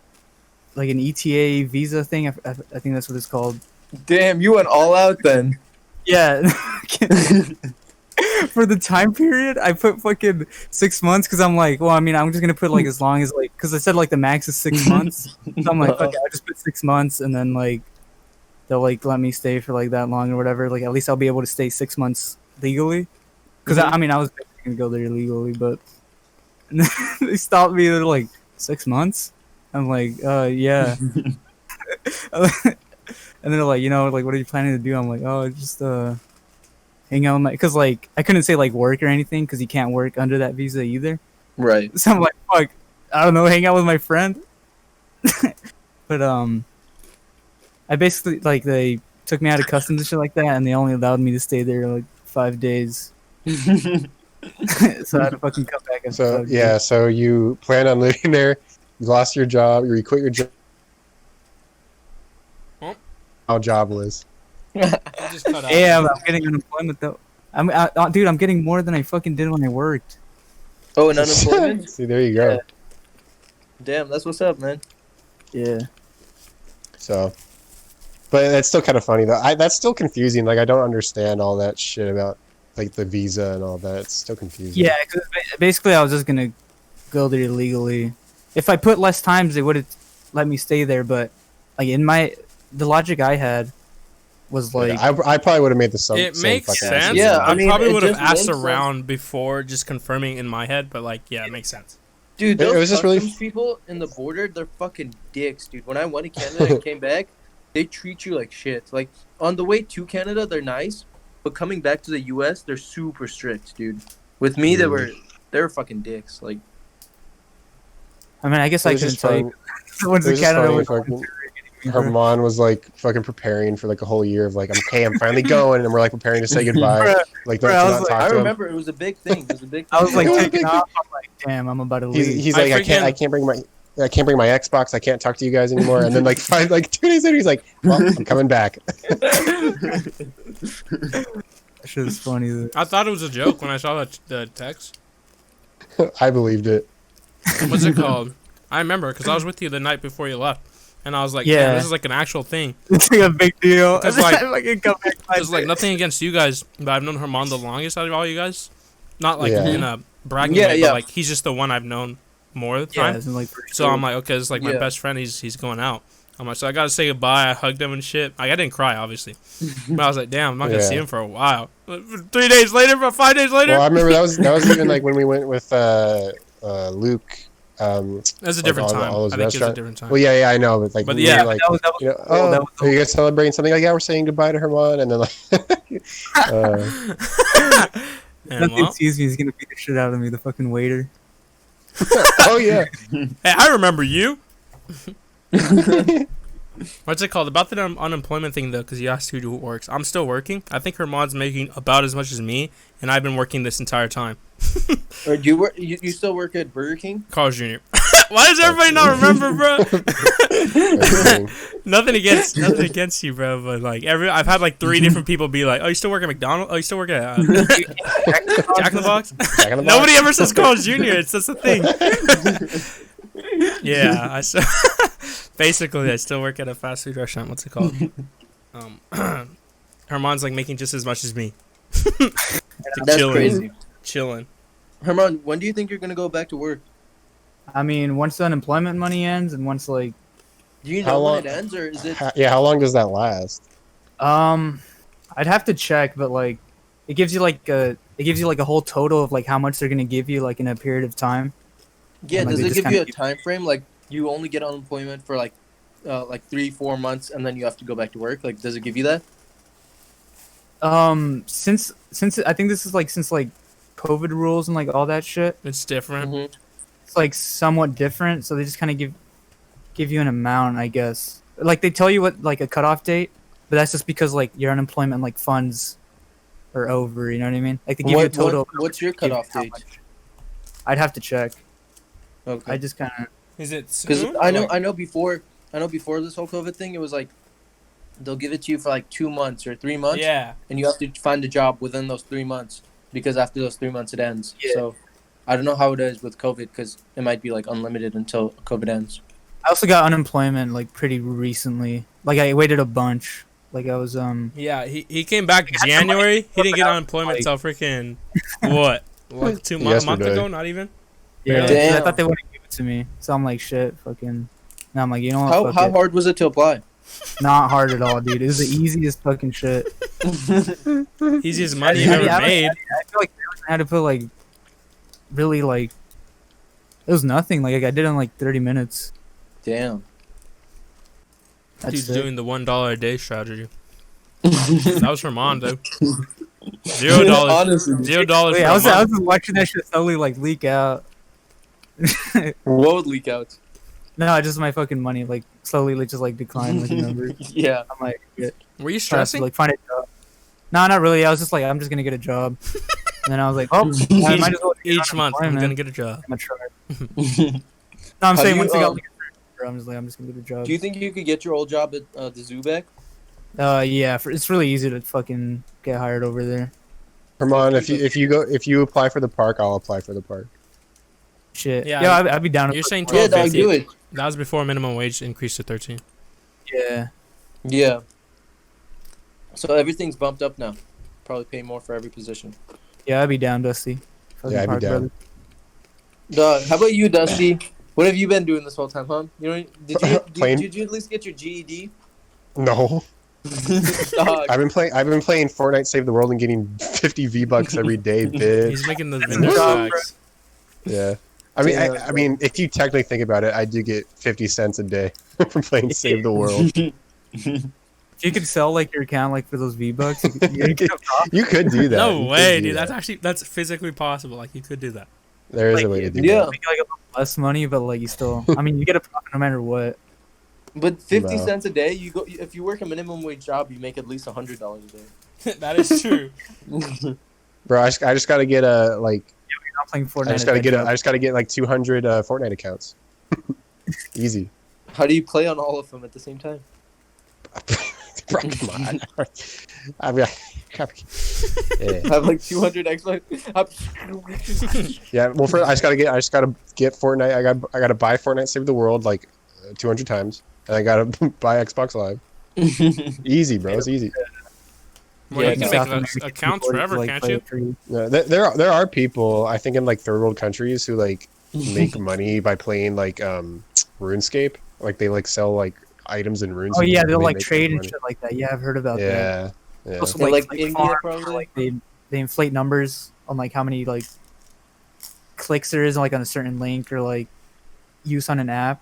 ETA visa thing. I think that's what it's called. Damn, you went all out then. Yeah. For the time period, I put fucking 6 months because I'm like, well, I mean, I'm just gonna put like as long as like, because I said like the max is 6 months. So I'm like, fuck it, I'll just put 6 months, and then like they'll like let me stay for like that long or whatever. Like at least I'll be able to stay 6 months legally. Because I mean, I was gonna go there legally, but they stopped me. They're like 6 months. I'm like, yeah. And they're like, you know, like, what are you planning to do? I'm like, oh, just hang out with my, because like I couldn't say like work or anything because you can't work under that visa either. Right. So I'm like, fuck, I don't know, hang out with my friend. But I basically like they took me out of customs and shit like that, and they only allowed me to stay there like 5 days. So I had to fucking come back. After So 5 yeah, days. so you planned on living there. You lost your job. Or you quit your job. Huh? How jobless. He just cut out. Yeah, I'm getting unemployment though. Dude, I'm getting more than I fucking did when I worked. Oh, and unemployment? See, there you go. Yeah. Damn, that's what's up, man. Yeah. So, but that's still kind of funny though. That's still confusing. Like I don't understand all that shit about like the visa and all that. It's still confusing. Yeah, 'cause basically I was just gonna go there illegally. If I put less times, they would have let me stay there. But like the logic I had was like, I probably would have made the same. It same makes fucking sense. decision. Yeah, I I mean, probably it would have just asked makes sense. around before, just confirming in my head. But like, yeah, it makes sense. Dude, It those was just really customs people in the border, they're fucking dicks, dude. When I went to Canada and came back, they treat you like shit. Like, on the way to Canada, they're nice, but coming back to the U.S., they're super strict, dude. With me, they were they're fucking dicks. Like, I mean, I guess It I was couldn't just tell fun. you. Once It the was just Canada funny. was Fucking Herman was like fucking preparing for like a whole year of like, okay, I'm finally going, and we're like preparing to say goodbye, Bruh, like bruh, to I was not like- talk I to him. remember it was a big thing. It was a big thing. I was like It was a taking big off. I'm like, damn, I'm about to leave. He's I like, I can't bring my Xbox. I can't talk to you guys anymore. And then like 2 days later, he's like, well, I'm coming back. That shit was funny. Though. I thought it was a joke when I saw the text. I believed it. What's it called? I remember because I was with you the night before you left, and I was like, Yeah. "Damn, this is like an actual thing." It's like a big deal. Because, like- I fucking come back. It's like nothing against you guys, but I've known Herman the longest out of all you guys. Not like Yeah. in a bragging Yeah, way, yeah. but like he's just the one I've known more of the Yeah, time. it's like for So sure. I'm like, okay, it's like my Yeah. best friend. He's going out. I'm like, so I gotta say goodbye. I hugged him and shit. Like, I didn't cry, obviously, but I was like, damn, I'm not gonna Yeah. see him for a while. 3 days later, but 5 days later, Well, I remember that was even like when we went with Luke. that's a like different all time. those I think it's a restaurant- different time. Well, yeah, I know, but like, But we yeah, were, like, that was you know, cool, that was are you guys celebrating something? Like, yeah, we're saying goodbye to Herman, and then like, And, nothing well, sees me. He's gonna beat the shit out of me. The fucking waiter. oh yeah, hey, I remember you. What's it called? About the unemployment thing, though, because you asked who works. I'm still working. I think Herman's making about as much as me, and I've been working this entire time. Or do you work? You still work at Burger King? Carl's Jr. Why does everybody not remember, bro? nothing against you, bro. But like I've had like 3 different people be like, "Oh, you still work at McDonald's? Oh, you still work at Jack in the Box?" Jack in the Nobody Box. ever says Carl's Jr. It's just a thing. Yeah, I still basically I still work at a fast food restaurant. What's it called? Herman's like making just as much as me. That's chilling, crazy. chilling. Herman, when do you think you're gonna go back to work? I mean, once the unemployment money ends, and once like, Do you How know long- when it ends, or is it? How long does that last? I'd have to check, but like, it gives you like a whole total of like how much they're gonna give you like in a period of time. Yeah, Like, does they it just give kinda you a keep- time frame? Like you only get unemployment for like 3-4 months, and then you have to go back to work. Like, does it give you that? Since I think this is like since like COVID rules and like all that shit, It's different. Mm-hmm. it's like somewhat different. So they just kind of give you an amount, I guess. Like they tell you what like a cutoff date, but that's just because like your unemployment like funds are over. You know what I mean? Like they give you a total. What's your give you cutoff how date? much. I'd have to check. Okay. I just kind of. Is it Because soon? I know Like, before this whole COVID thing, it was like they'll give it to you for like 2 months or 3 months, yeah. and you have to find a job within those 3 months because after those 3 months it ends. Yeah. So I don't know how it is with COVID because it might be like unlimited until COVID ends. I also got unemployment like pretty recently. Like I waited a bunch. Like I was Yeah, he came back January. He didn't get unemployment until freaking what? Like 2 months, a month Yesterday. ago? Not even. yeah. Damn. 'Cause I thought they wouldn't give it to me, so I'm like shit, fucking. Now I'm like, you know what? How fuck how it. hard was it to apply? Not hard at all, dude. It was the easiest fucking shit. Easiest money you ever made. I feel like I had to put like really like it was nothing. Like I did it in like 30 minutes. Damn. That's Dude's it. doing the $1 a day strategy. That was from on though. $0. Honestly, $0 Wait, for I a was month. just watching that shit slowly like leak out. what would leak out? No, just my fucking money like slowly like just like decline like a number. Yeah. I'm like, shit. Were you I have to, stressing? like find a job. No, not really. I was just like, I'm just gonna get a job. And then I was like, oh, I might as well get Each month I'm unemployment. gonna get a job. I'm gonna try. No, I'm Have saying you, once I got like, I'm just like, I'm just gonna get a job. Do you think you could get your old job at the zoo back? Yeah, it's really easy to fucking get hired over there. Herman, if you apply for the park, I'll apply for the park. Shit. Yeah, Yeah, I'd be down. You're saying Yeah, dog, 12.50. do it. That was before minimum wage increased to 13. Yeah. Yeah. So everything's bumped up now. Probably pay more for every position. Yeah, I'd be down, Dusty. Fucking Yeah, I'd be park, down. brother. Dog, how about you, Dusty? What have you been doing this whole time, huh? You know, Playing- did you at least get your GED? No, Dog. I've been playing Fortnite Save the World and getting 50 V-Bucks every day, bitch. He's making the That's vendor a job, stacks. Yeah. I mean, Yeah. I mean, if you technically think about it, I do get 50 cents a day from playing Save the World. If you could sell like your account like for those V-Bucks, you could get a profit. You could do that. No You could way, do dude. that. That's physically possible. Like you could do that. There is Like, a way to do yeah. that. Make like a little less money, but like you still. I mean, you get a profit no matter what. But 50 No. cents a day, you go. If you work a minimum wage job, you make at least $100 a day. That is true. Bro, I just gotta get a like. You're not playing Fortnite. I just gotta get like 200 Fortnite accounts. Easy. How do you play on all of them at the same time? Bro, come on. I mean, yeah. Have like 200 Xbox. Yeah. Well, I just gotta get Fortnite. I gotta buy Fortnite Save the World like 200 times, and I gotta buy Xbox Live. Easy, bro. It's easy. Well, Yeah, you can South make American accounts people, forever, like, can't play you? it free. Yeah, there are people I think in like third world countries who like make money by playing like RuneScape. Like they like sell like items in RuneScape. Oh yeah, and they'll they like make trade and money. shit like that. Yeah, I've heard about that. Yeah. Yeah. Also, In, like, like India, farms, probably? like they inflate numbers on like how many like clicks there is like on a certain link or like use on an app.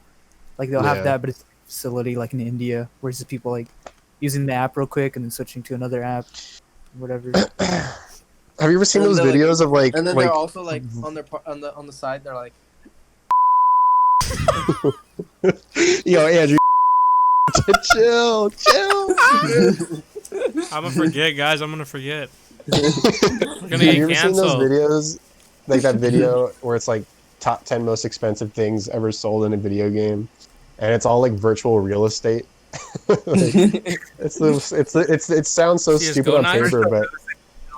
Like they'll Yeah. have that, but it's a facility like in India, where it's just people like using the app real quick and then switching to another app, whatever. Have you ever seen And those they're, like- videos of like And then like they're also like on the side. They're like, yo Andrew chill. I'm gonna forget, guys. I'm gonna forget. We're gonna Have get you ever seen those canceled. videos? Like that video where it's like top 10 most expensive things ever sold in a video game, and it's all like virtual real estate. Like, it sounds so CS:GO stupid on knives? paper,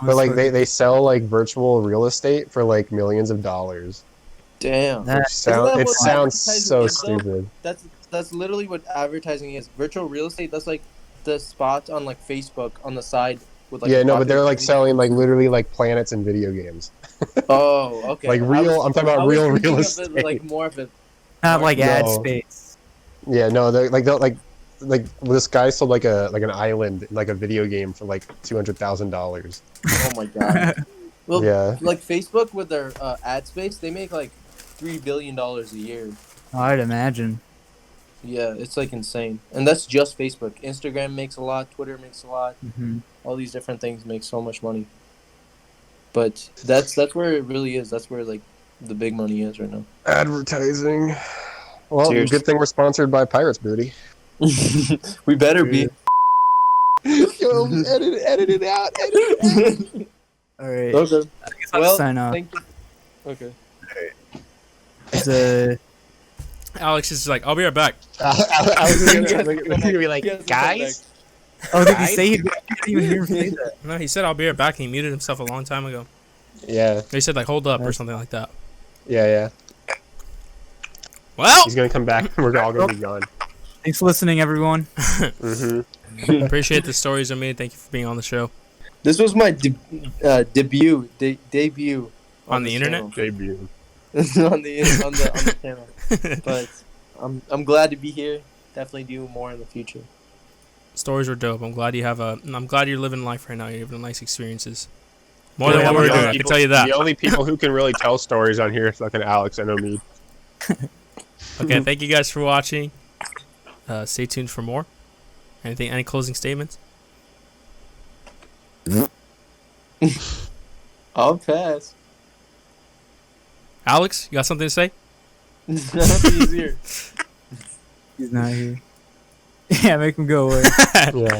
but like they sell like virtual real estate for like millions of dollars. damn. That- that It what sounds advertising so is, though? stupid. That's literally what advertising is. Virtual real estate. That's like the spot on like Facebook on the side with like. Yeah, no, but they're popular like things. selling like literally like planets in video games. Oh, okay. Like real. I'm talking I about was real thinking real of estate. it like more of it. not like ad No. space. Yeah, no, they're like this guy sold like an island in like a video game for like $200,000. Oh my god. Well, Yeah. like Facebook with their ad space, they make like $3 billion a year. I'd imagine. Yeah, it's like insane, and that's just Facebook. Instagram makes a lot. Twitter makes a lot. Hmm. All these different things make so much money. But that's where it really is. That's where like the big money is right now. Advertising. Well, Cheers. good thing we're sponsored by Pirates Booty. We better be. Yo, edit it out. All right. Okay. I guess I'll Well, sign off. thank you. Okay. It's, Alex is like, I'll be right back. I was gonna be like, Yes, guys. oh, did he say he? I didn't even hear him say that. No, he said I'll be right back. He muted himself a long time ago. Yeah, He said like, hold up or something like that. yeah. Well, He's gonna come back. And we're all gonna be gone. Thanks for listening, everyone. Mm-hmm. appreciate the stories, Omid. Thank you for being on the show. This was my debut On the internet? channel. Debut. on the channel. But I'm glad to be here. Definitely do more in the future. Stories were dope. I'm glad you're living life right now. You're having nice experiences. More Yeah, than what we were The doing. only I can people- tell you that. The only people who can really tell stories on here is fucking Alex and Omid. Okay, thank you guys for watching. Stay tuned for more. Any closing statements? I'll pass. Alex, you got something to say? It's not easier. He's not here. Yeah, make him go away. Yeah.